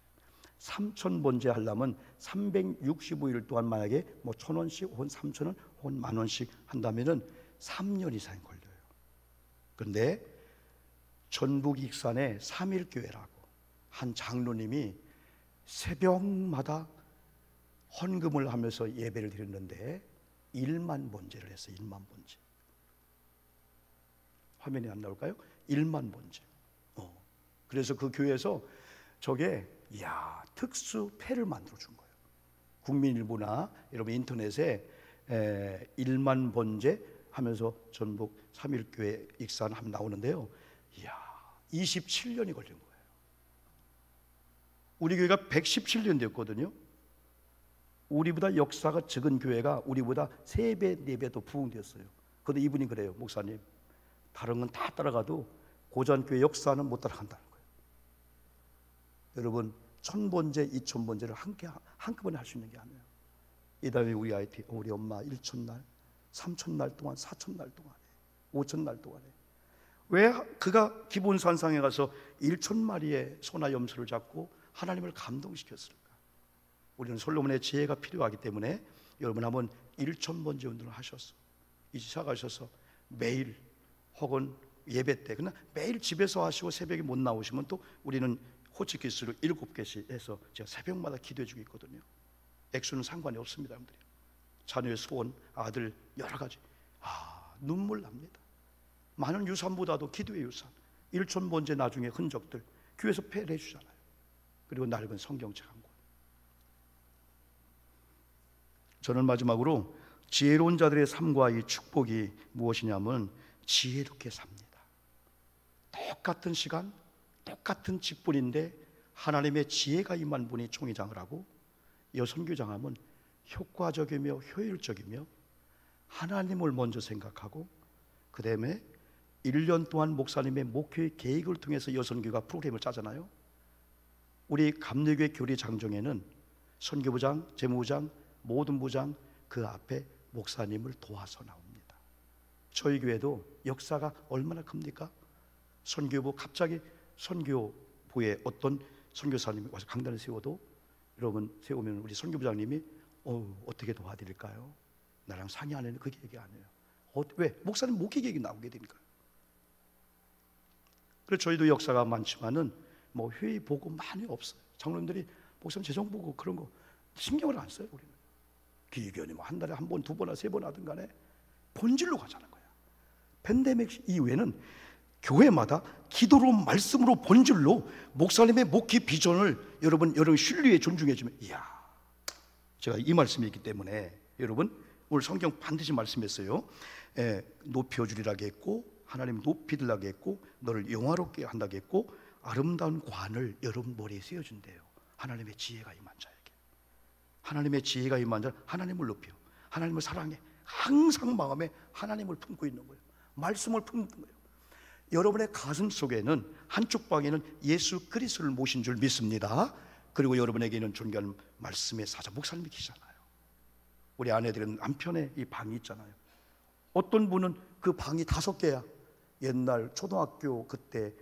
3,000번제 하려면 365일 동안 만약에 뭐 1,000원씩 혹은 3,000원 혹은 10,000원씩 한다면은 3년 이상이 걸려요. 그런데 전북 익산에 3일교회라고 한 장로님이 새벽마다 헌금을 하면서 예배를 드렸는데 1만 번제를 했어요. 1만 번제. 화면이 안 나올까요? 1만 번제. 그래서 그 교회에서 저게 특수 패를 만들어 준 거예요. 국민일보나 여러분 인터넷에 1만 번제 하면서 전북 3일교회 익산 하면 나오는데요. 27년이 걸린 거예요. 우리 교회가 117년 됐거든요. 우리보다 역사가 적은 교회가 우리보다 3배, 4배 더 부흥됐어요. 그런데 이분이 그래요. 목사님, 다른 건 다 따라가도 고전교회 역사는 못 따라간다는 거예요. 여러분, 1,000번제, 2,000번제를 한꺼번에 할 수 있는 게 아니에요. 이 다음에 우리 엄마 1,000날, 3,000날 동안, 4,000날 동안에, 5,000날 동안에 왜 그가 기본산상에 가서 1,000마리의 소나 염소를 잡고 하나님을 감동시켰을까? 우리는 솔로몬의 지혜가 필요하기 때문에 여러분 한번 1,000번제 운동을 하셔서 이제 시작하셔서 매일 혹은 예배 때 그냥 매일 집에서 하시고 새벽에 못 나오시면 또 우리는 호치키스로 7개씩 해서 제가 새벽마다 기도해 주고 있거든요. 액수는 상관이 없습니다, 여러분들이. 자녀의 소원, 아들 여러 가지. 눈물 납니다. 많은 유산보다도 기도의 유산, 1,000번제 나중에 흔적들 교회에서 폐를 해주잖아요. 그리고 낡은 성경책 한 권. 저는 마지막으로 지혜로운 자들의 삶과 이 축복이 무엇이냐면 지혜롭게 삽니다. 똑같은 시간, 똑같은 직분인데 하나님의 지혜가 임한 분이 총회장을 하고 여선교장 하면 효과적이며 효율적이며 하나님을 먼저 생각하고 그 다음에 1년 동안 목사님의 목회 계획을 통해서 여선교가 프로그램을 짜잖아요. 우리 감리교회 교리 장정에는 선교부장, 재무부장, 모든 부장 그 앞에 목사님을 도와서 나옵니다. 저희 교회도 역사가 얼마나 큽니까? 선교부 갑자기 선교부에 어떤 선교사님이 와서 강단을 세워도 여러분 세우면 우리 선교부장님이 어떻게 도와드릴까요? 나랑 상의 안 했는데 그게 얘기 안 해요. 왜? 목사님 목회 계획이 나오게 되니까요. 그래서 저희도 역사가 많지만은 뭐 회의 보고 많이 없어요. 장로님들이 목사님 재정 보고 그런 거 신경을 안 써요. 우리는 기견이 뭐 한 달에 한 번, 두 번이나 세 번 하든 간에 본질로 가자는 거야. 팬데믹 이후에는 교회마다 기도로 말씀으로 본질로 목사님의 목회 비전을 여러분 신뢰에 존중해 주면 제가 이 말씀이 있기 때문에 여러분 오늘 성경 반드시 말씀했어요. 높여주리라고 했고 하나님 높이 들라고 했고 너를 영화롭게 한다고 했고 아름다운 관을 여러분 머리에 세워준대요. 하나님의 지혜가 임한 자에게. 하나님의 지혜가 임한 자는 하나님을 높여, 하나님을 사랑해. 항상 마음에 하나님을 품고 있는 거예요. 말씀을 품는 거예요. 여러분의 가슴 속에는 한쪽 방에는 예수 그리스도를 모신 줄 믿습니다. 그리고 여러분에게는 존귀한 말씀의 사자 목사님이 계시잖아요. 우리 아내들은 남편의 이 방이 있잖아요. 어떤 분은 그 방이 5개야. 옛날 초등학교 그때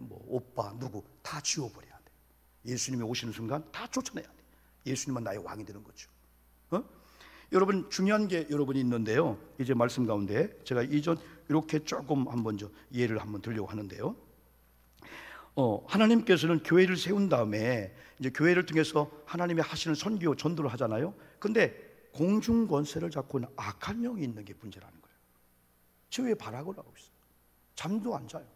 뭐 오빠 누구 다 지워버려야 돼. 예수님이 오시는 순간 다 쫓아내야 돼. 예수님은 나의 왕이 되는 거죠. 여러분 중요한 게 여러분이 있는데요. 이제 말씀 가운데 제가 이전 이렇게 조금 한번 예를 한번 들려고 하는데요. 하나님께서는 교회를 세운 다음에 이제 교회를 통해서 하나님이 하시는 선교 전도를 하잖아요. 근데 공중 권세를 잡고는 악한 영이 있는 게 문제라는 거예요. 지금 발악을 하고 있어요. 잠도 안 자요.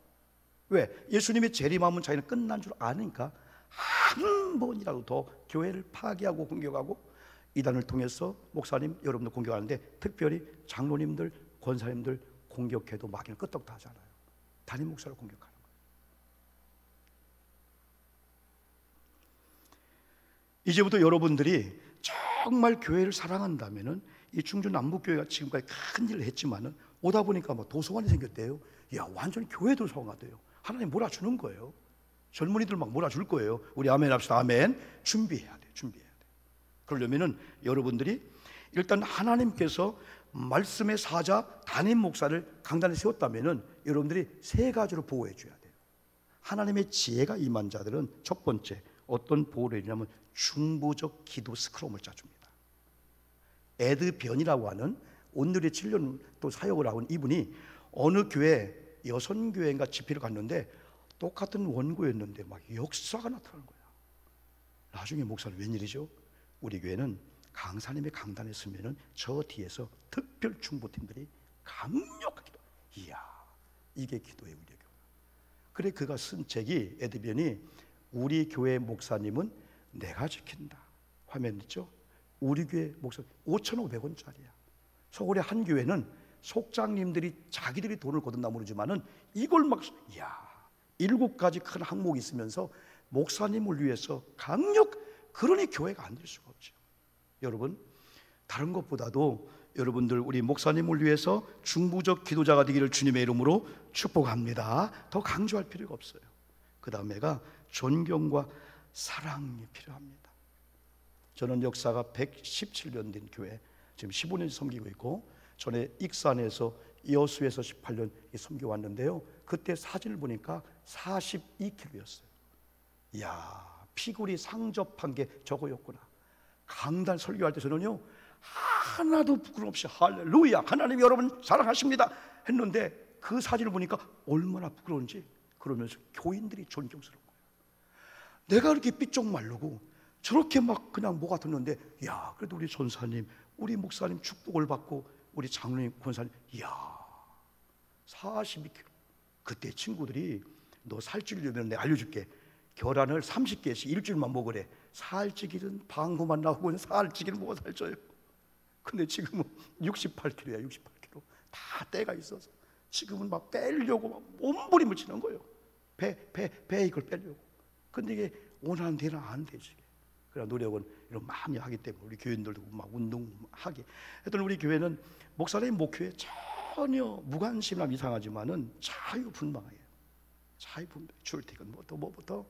왜? 예수님이 재림하면 자기는 끝난 줄 아니까 한 번이라도 더 교회를 파괴하고 공격하고 이단을 통해서 목사님 여러분들 공격하는데 특별히 장로님들 권사님들 공격해도 마귀는 끄떡도 하잖아요. 담임 목사를 공격하는 거예요. 이제부터 여러분들이 정말 교회를 사랑한다면은 이 충주 남북교회가 지금까지 큰 일을 했지만은 오다 보니까 뭐 도서관이 생겼대요. 야, 완전 교회 도서관이 돼요. 하나님 몰아주는 거예요. 젊은이들 막 몰아줄 거예요. 우리 아멘 합시다. 아멘. 준비해야 돼. 준비해야 돼. 그러려면은 여러분들이 일단 하나님께서 말씀의 사자 담임 목사를 강단에 세웠다면은 여러분들이 3가지로 보호해 줘야 돼요. 하나님의 지혜가 임한 자들은 첫 번째 어떤 보호를 해주냐면 중보적 기도 스크럼을 짜줍니다. 에드 변이라고 하는 오늘의 7년 또 사역을 하고 있는 이분이 어느 교회 여선교회인가 집회를 갔는데 똑같은 원고였는데 막 역사가 나타나는 거야. 나중에 목사님 웬일이죠? 우리 교회는 강사님의 강단에 서면은 저 뒤에서 특별 중보팀들이 강력하게 기도. 이야, 이게 기도의 위력이야. 그래 그가 쓴 책이 에드변이 우리 교회 목사님은 내가 지킨다. 화면 있죠? 우리 교회 목사 5,500원짜리야. 서울의 한 교회는 속장님들이 자기들이 돈을 거둔다 모르지만은 이걸 막 이야 7가지 큰 항목이 있으면서 목사님을 위해서 그러니 교회가 안 될 수가 없죠. 여러분 다른 것보다도 여러분들 우리 목사님을 위해서 중부적 기도자가 되기를 주님의 이름으로 축복합니다. 더 강조할 필요가 없어요. 그 다음에가 존경과 사랑이 필요합니다. 저는 역사가 117년 된 교회 지금 15년 섬기고 있고 전에 익산에서 여수에서 18년 섬겨왔는데요. 그때 사진을 보니까 42kg였어요. 이야, 피골이 상접한 게 저거였구나. 강단 설교할 때 저는요 하나도 부끄럼 없이 할렐루야 하나님 여러분 사랑하십니다 했는데 그 사진을 보니까 얼마나 부끄러운지 그러면서 교인들이 존경스러운 거예요. 내가 이렇게 삐쩍 마르고 저렇게 막 그냥 뭐가 듣는데 야 그래도 우리 전사님 우리 목사님 축복을 받고 우리 장로님 권사님 이야 42kg. 그때 친구들이 너 살찌려면 내가 알려줄게. 계란을 30개씩 일주일만 먹으래. 살찌기는 방구만 나오고 살찌기는 뭐가 살쪄요. 근데 지금은 68kg야. 68kg 다 때가 있어서 지금은 막 빼려고 막 몸부림을 치는 거예요. 배 이걸 빼려고. 근데 이게 원하는 대로 안 되지. 그래 노력은 이런 많이 하기 때문에 우리 교인들도 막 운동하게. 하여튼 우리 교회는 목사님 목회에 전혀 무관심함 이상하지만은 자유분방해요. 자유분방. 출퇴근 뭐부터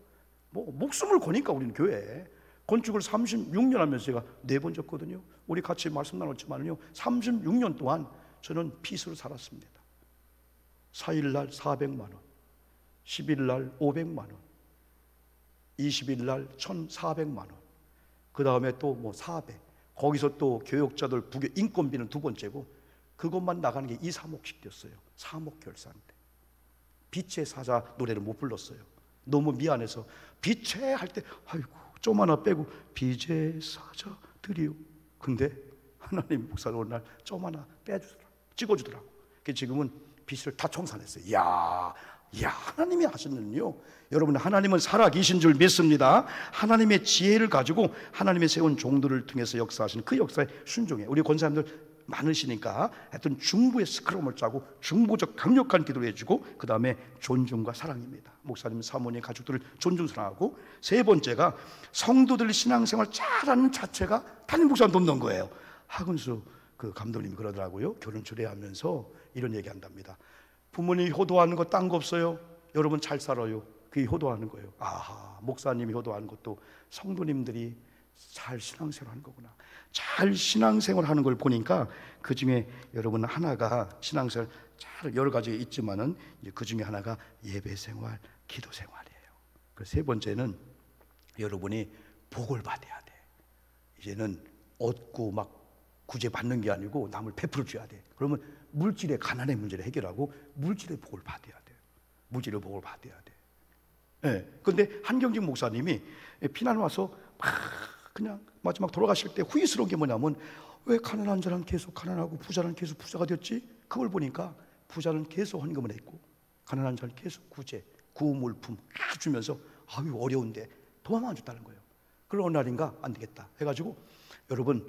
목숨을 거니까 우리는 교회에 건축을 36년 하면서 제가 4번 졌거든요. 우리 같이 말씀 나눴지만요 36년 동안 저는 빚으로 살았습니다. 4일날 400만 원, 10일날 500만 원, 20일날 1,400만 원, 그 다음에 또 뭐 400. 거기서 또 교역자들 부교 인건비는 2번째고 그것만 나가는 게 2, 3억씩 됐어요. 3억 결산 때 빛의 사자 노래를 못 불렀어요. 너무 미안해서 빛의 할 때 아이고 좀 하나 빼고 빛의 사자 드리오. 근데 하나님 목사는 오늘 날 좀 하나 빼주더라고. 찍어주더라고. 지금은 빛을 다 청산했어요. 야 하나님이 하시는요. 여러분 하나님은 살아계신 줄 믿습니다. 하나님의 지혜를 가지고 하나님의 세운 종들을 통해서 역사하시는 그 역사에 순종해. 우리 권사님들 많으시니까 하여튼 중보의 스크럼을 짜고 중보적 강력한 기도를 해주고, 그 다음에 존중과 사랑입니다. 목사님, 사모님, 가족들을 존중 사랑하고, 세 번째가 성도들 신앙생활 잘하는 자체가 담임 목사님 돕는 거예요. 하근수 그 감독님이 그러더라고요. 결혼 주례하면서 이런 얘기 한답니다. 부모님이 효도하는 거 딴 거 없어요. 여러분 잘 살아요. 그게 효도하는 거예요. 아하, 목사님이 효도하는 것도 성도님들이 잘 신앙생활 하는 거구나. 잘 신앙생활 하는 걸 보니까 그 중에 여러분 하나가 신앙생활 잘 여러 가지 있지만은 그 중에 하나가 예배 생활, 기도 생활이에요. 그 세 번째는 여러분이 복을 받아야 돼. 이제는 얻고 막 구제 받는 게 아니고 남을 베풀어 줘야 돼. 그러면 물질의 가난의 문제를 해결하고 물질의 복을 받아야 돼요. 물질의 복을 받아야 돼. 예. 근데 한경직 목사님이 피난 와서 막 그냥 마지막 돌아가실 때 후회스러운 게 뭐냐면, 왜 가난한 자는 계속 가난하고 부자는 계속 부자가 됐지? 그걸 보니까 부자는 계속 헌금을 했고 가난한 자는 계속 구제, 구물품 주면서 아유 어려운데 도움만 줬다는 거예요. 그런 어느 날인가 안 되겠다 해가지고, 여러분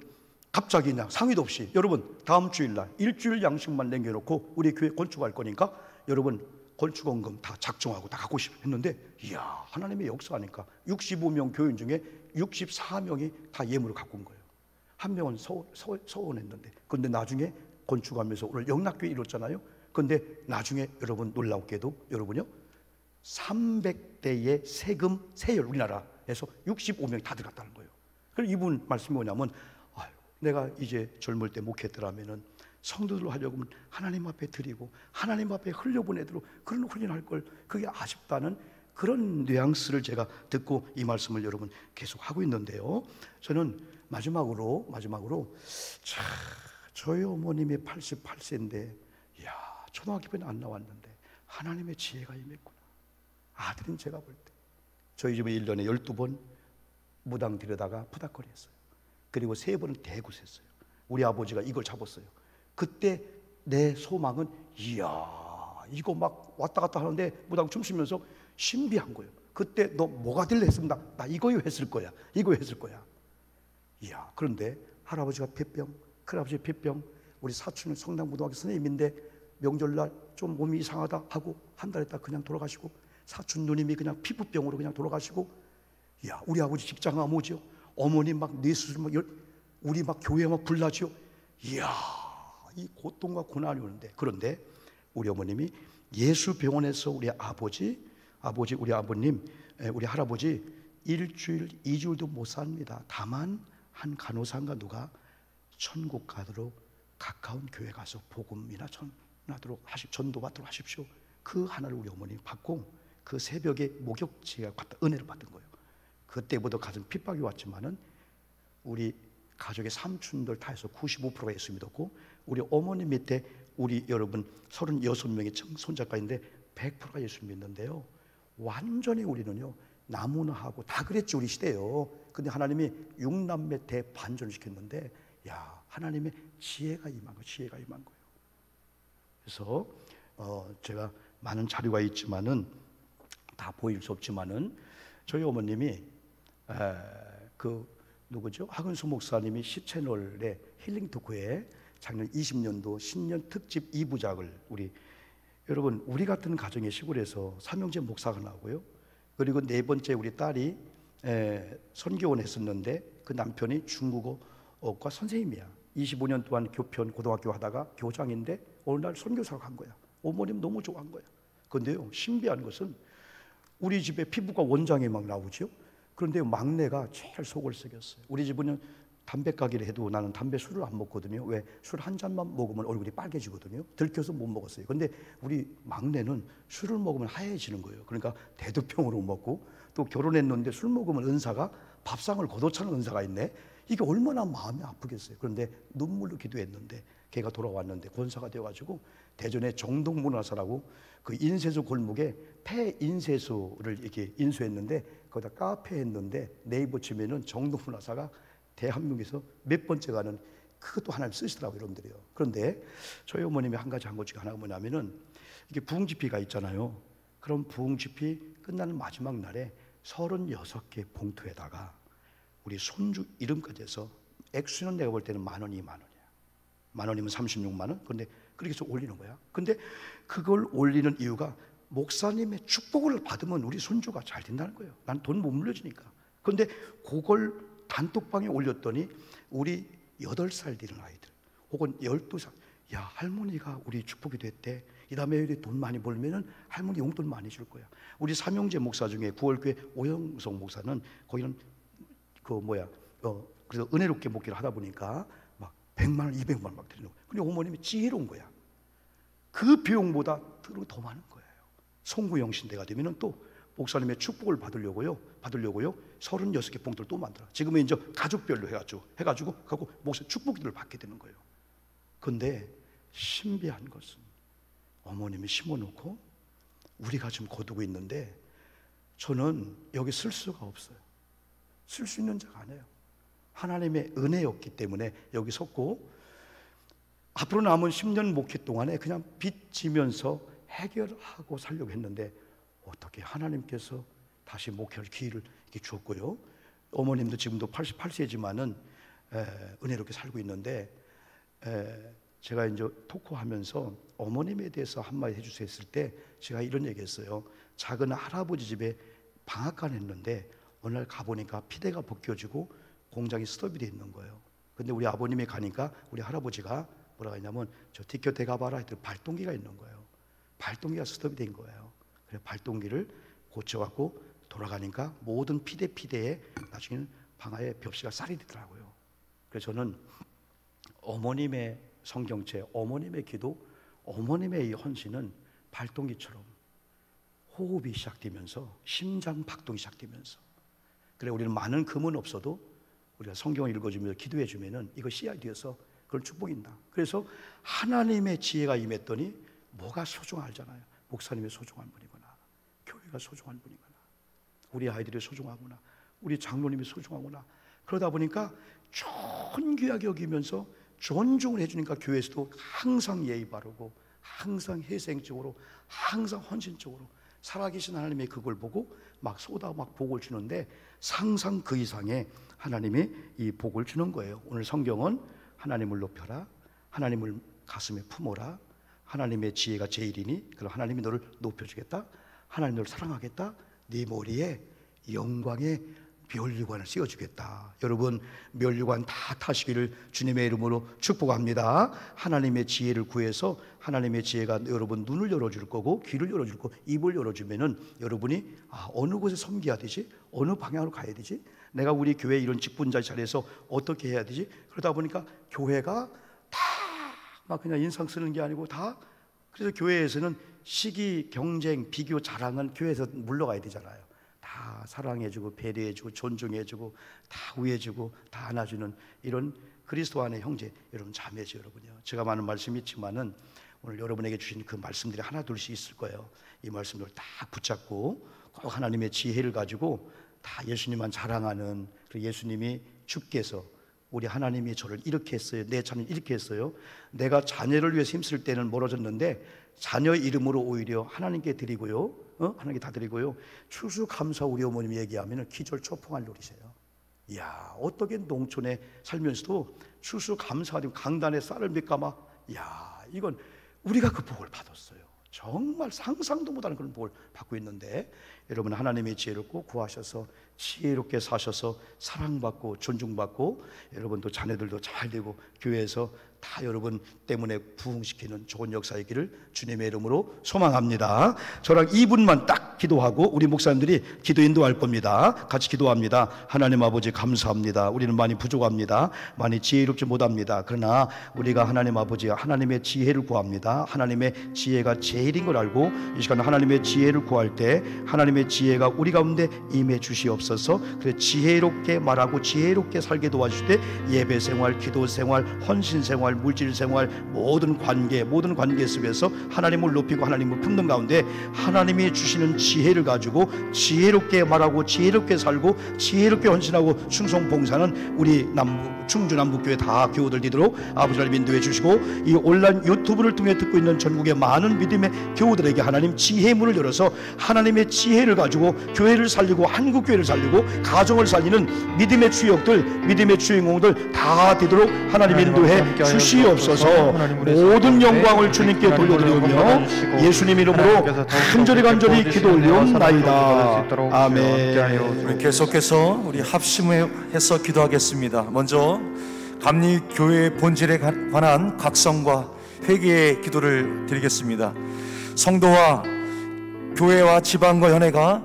갑자기 그냥 상의도 없이, 여러분 다음 주일날 일주일 양식만 남겨놓고 우리 교회 건축할 거니까 여러분 건축원금 다 작정하고 다 갖고 싶어 했는데, 이야, 하나님의 역사하니까 65명 교인 중에 64명이 다 예물을 갖고 온 거예요. 한 명은 서원했는데, 근데 나중에 건축하면서 오늘 영락교회 이뤘잖아요. 근데 나중에 여러분 놀랍게도 여러분요 300대의 세율 우리나라에서 65명이 다 들어갔다는 거예요. 그래서 이분 말씀이 뭐냐면, 아유, 내가 이제 젊을 때 목회했더라면은 성도들로 하려면 하나님 앞에 드리고 하나님 앞에 흘려보내도록 그런 훈련할 걸, 그게 아쉽다는 그런 뉘앙스를 제가 듣고 이 말씀을 여러분 계속 하고 있는데요. 저는 마지막으로 저희 어머님이 88세인데 이야, 초등학교는 안 나왔는데 하나님의 지혜가 임했구나. 아들인 제가 볼 때 저희 집에 1년에 12번 무당 들여다가 푸닥거리 했어요. 그리고 3번은 대구 샜어요. 우리 아버지가 이걸 잡았어요. 그때 내 소망은, 이야, 이거 막 왔다 갔다 하는데 무당 춤추면서 신비한 거예요. 그때 너 뭐가 될래 했습니다. 나 이거 했을 거야. 이야, 그런데 할아버지가 폐병, 큰아버지 폐병, 우리 사촌은 성당무도학교 선생님인데 명절날 좀 몸이 이상하다 하고 한 달 있다 그냥 돌아가시고, 사촌 누님이 그냥 피부병으로 그냥 돌아가시고, 이야, 우리 아버지 직장 암호지요. 어머니 막 뇌수술 막 우리 막 교회 막 불나지요. 이야, 이 고통과 고난이 오는데, 그런데 우리 어머님이 예수병원에서 우리 아버지, 우리 아버님, 우리 할아버지 일주일, 2주일도 못 삽니다. 다만 한 간호사인가 누가 천국 가도록 가까운 교회 가서 복음이나 전도받도록 하십시오. 그 하나를 우리 어머니 받고 그 새벽에 목욕지가 은혜를 받은 거예요. 그때부터 가슴 핍박이 왔지만은 우리 가족의 삼촌들 다 해서 95%가 예수 믿었고, 우리 어머니 밑에 우리 여러분 36명의 손자가인데 100%가 예수 믿는데요. 완전히 우리는요 나무나하고 다 그랬죠, 우리 시대요. 근데 하나님이 6남매 대반전을 시켰는데, 야, 하나님의 지혜가 임한 거예요. 그래서 제가 많은 자료가 있지만은 다 보일 수 없지만은 저희 어머님이 누구죠? 하근수 목사님이 시채널의 힐링 토크에 작년 20년도 신년 특집 2부작을 여러분 우리 같은 가정의 시골에서 삼형제 목사가 나오고요. 그리고 네 번째 우리 딸이 선교원 했었는데 그 남편이 중국어과 선생님이야. 25년 동안 교편 고등학교 하다가 교장인데 어느 날 선교사로 간 거야. 어머님 너무 좋아한 거야. 그런데요 신비한 것은 우리 집에 피부과 원장이 막 나오죠. 그런데 막내가 제일 속을 썩였어요. 우리 집은 담배 가게를 해도 나는 담배 술을 안 먹거든요. 왜? 술 한 잔만 먹으면 얼굴이 빨개지거든요. 들켜서 못 먹었어요. 근데 우리 막내는 술을 먹으면 하얘지는 거예요. 그러니까 대두병으로 먹고, 또 결혼했는데 술 먹으면 은사가 밥상을 걷어차는 은사가 있네. 이게 얼마나 마음이 아프겠어요. 그런데 눈물로 기도했는데 걔가 돌아왔는데 권사가 되어가지고 대전의 정동문화사라고 그 인쇄소 골목에 폐인쇄소를 이렇게 인수했는데 거기다 카페 했는데 네이버 치면은 정동문화사가 대한민국에서 몇 번째 가는, 그것도 하나님 쓰시더라고요, 여러분들이요. 그런데 저희 어머님이 한 가지 한 것 중에 하나가 뭐냐면은 이게 부흥집회가 있잖아요. 그럼 부흥집회 끝나는 마지막 날에 36개 봉투에다가 우리 손주 이름까지 해서 액수는 내가 볼 때는 10,000원, 20,000원이야. 만 원이면 36만 원. 근데 그렇게 해서 올리는 거야. 근데 그걸 올리는 이유가 목사님의 축복을 받으면 우리 손주가 잘 된다는 거예요. 난 돈 못 물려주니까. 근데 그걸 단톡방에 올렸더니 우리 8살 되는 아이들 혹은 12살, 야, 할머니가 우리 축복이 됐대. 이 다음에 돈 많이 벌면은 할머니 용돈 많이 줄 거야. 우리 삼형제 목사 중에 9월교회 오영석 목사는 거기는 그래서 은혜롭게 목회를 하다 보니까 막 100만 원, 200만 원 막 드리는 거야. 근데 어머님이 지혜로운 거야. 그 비용보다 더 많은 거예요. 송구영 신대가 되면은 또 목사님의 축복을 받으려고요 36개 봉투를 또 만들어. 지금은 이제 가족별로 해가지고 목사 축복기도를 받게 되는 거예요. 근데 신비한 것은 어머님이 심어놓고 우리가 지금 거두고 있는데 저는 여기 쓸 수가 없어요. 쓸 수 있는 자가 아니에요. 하나님의 은혜였기 때문에 여기 섰고, 앞으로 남은 10년 목회 동안에 그냥 빚지면서 해결하고 살려고 했는데 어떻게 하나님께서 다시 목회할 기회를 이렇게 주었고요. 어머님도 지금도 88세지만은 은혜롭게 살고 있는데, 제가 이제 토크하면서 어머님에 대해서 한마디 해주세요 했을 때 제가 이런 얘기했어요. 작은 할아버지 집에 방앗간 했는데 어느 날 가보니까 피대가 벗겨지고 공장이 스톱이 돼 있는 거예요. 근데 우리 아버님이 가니까 우리 할아버지가 뭐라고 했냐면, 저 뒷곁에 가봐라 했더니 발동기가 있는 거예요. 발동기가 스톱이 된 거예요. 그래서 발동기를 고쳐갖고 돌아가니까 모든 피대에 나중에는 방아에 벽시가 쌀이 되더라고요. 그래서 저는 어머님의 성경체, 어머님의 기도, 어머님의 이 헌신은 발동기처럼 호흡이 시작되면서 심장 박동이 시작되면서, 그래 우리는 많은 금은 없어도 우리가 성경을 읽어주면서 기도해주면은 이거 씨앗이 되어서 그걸 축복인다. 그래서 하나님의 지혜가 임했더니 뭐가 소중하 알잖아요. 목사님의 소중한 분이구나, 교회가 소중한 분이구나, 우리 아이들이 소중하구나, 우리 장로님이 소중하구나. 그러다 보니까 존귀하게 여기면서 존중을 해주니까 교회에서도 항상 예의 바르고 항상 희생적으로 항상 헌신적으로 살아계신 하나님의 그걸 보고 막 복을 주는데, 상상 그 이상의 하나님이 이 복을 주는 거예요. 오늘 성경은 하나님을 높여라, 하나님을 가슴에 품어라, 하나님의 지혜가 제일이니 그럼 하나님이 너를 높여주겠다, 하나님 너를 사랑하겠다, 네 머리에 영광의 멸류관을 씌워주겠다. 여러분, 멸류관 다 타시기를 주님의 이름으로 축복합니다. 하나님의 지혜를 구해서 하나님의 지혜가 여러분 눈을 열어줄 거고 귀를 열어줄 거고 입을 열어주면은 여러분이 어느 곳에 섬겨야 되지, 어느 방향으로 가야 되지, 내가 우리 교회 이런 직분자 자리에서 어떻게 해야 되지. 그러다 보니까 교회가 다 막 그냥 인상 쓰는 게 아니고 다, 그래서 교회에서는 시기, 경쟁, 비교, 자랑은 교회에서 물러가야 되잖아요. 다 사랑해주고 배려해주고 존중해주고 다 우애해주고 다 안아주는 이런 그리스도 안의 형제 여러분, 자매죠 여러분요. 제가 많은 말씀이 있지만은 오늘 여러분에게 주신 그 말씀들이 하나 둘씩 있을 거예요. 이 말씀들을 다 붙잡고 꼭 하나님의 지혜를 가지고 다 예수님만 자랑하는, 그 예수님이 주께서 우리 하나님이 저를 이렇게 했어요, 내 자녀를 이렇게 했어요, 내가 자녀를 위해서 힘쓸 때는 멀어졌는데 자녀 이름으로 오히려 하나님께 드리고요, 하나님께 다 드리고요, 추수감사 우리 어머님이 얘기하면 기절초풍할 노리세요. 이야, 어떻게 농촌에 살면서도 추수감사하고 강단에 쌀을 몇 가마, 이야, 이건 우리가 그 복을 받았어요. 정말 상상도 못하는 그런 복을 받고 있는데, 여러분 하나님의 지혜를 꼭 구하셔서 지혜롭게 사셔서 사랑받고 존중받고, 여러분도 자녀들도 잘 되고 교회에서 다 여러분 때문에 부흥시키는 좋은 역사의 길을 주님의 이름으로 소망합니다. 저랑 2분만 딱 기도하고 우리 목사님들이 기도 인도할 겁니다. 같이 기도합니다. 하나님 아버지 감사합니다. 우리는 많이 부족합니다. 많이 지혜롭지 못합니다. 그러나 우리가 하나님 아버지 하나님의 지혜를 구합니다. 하나님의 지혜가 제일인 걸 알고 이 시간 하나님의 지혜를 구할 때 하나님의 지혜가 우리 가운데 임해 주시옵소서. 그래 지혜롭게 말하고 지혜롭게 살게 도와주실 때 예배 생활, 기도 생활, 헌신 생활, 물질 생활, 모든 관계 속에서 하나님을 높이고 하나님을 품는 가운데 하나님이 주시는 지혜를 가지고 지혜롭게 말하고 지혜롭게 살고 지혜롭게 헌신하고 충성 봉사는 우리 충주 남북교회 다 교우들 되도록 아버지 하나님 인도해 주시고, 이 온라인 유튜브를 통해 듣고 있는 전국의 많은 믿음의 교우들에게 하나님 지혜문을 열어서 하나님의 지혜를 가지고 교회를 살리고 한국교회를 살리고 살리고 가정을 살리는 믿음의 주역들, 믿음의 주인공들 다 되도록 하나님 인도해 주시옵소서. 모든 영광을 주님께 돌려드리며 예수님 이름으로 간절히 기도 올리옵나이다. 아멘. 우리 계속해서 우리 합심해서 기도하겠습니다. 먼저 감리교회의 본질에 관한 각성과 회개의 기도를 드리겠습니다. 성도와 교회와 지방과 연회가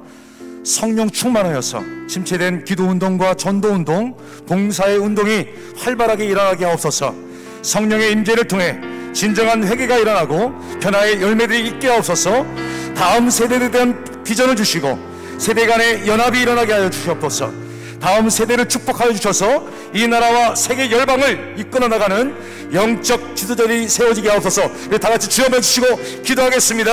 성령 충만하여서 침체된 기도운동과 전도운동, 봉사의 운동이 활발하게 일어나게 하옵소서. 성령의 임재를 통해 진정한 회개가 일어나고 변화의 열매들이 있게 하옵소서. 다음 세대에 대한 비전을 주시고 세대 간의 연합이 일어나게 하여 주시옵소서. 다음 세대를 축복하여 주셔서 이 나라와 세계 열방을 이끌어 나가는 영적 지도자들이 세워지게 하옵소서. 다 같이 주여 주시고 기도하겠습니다.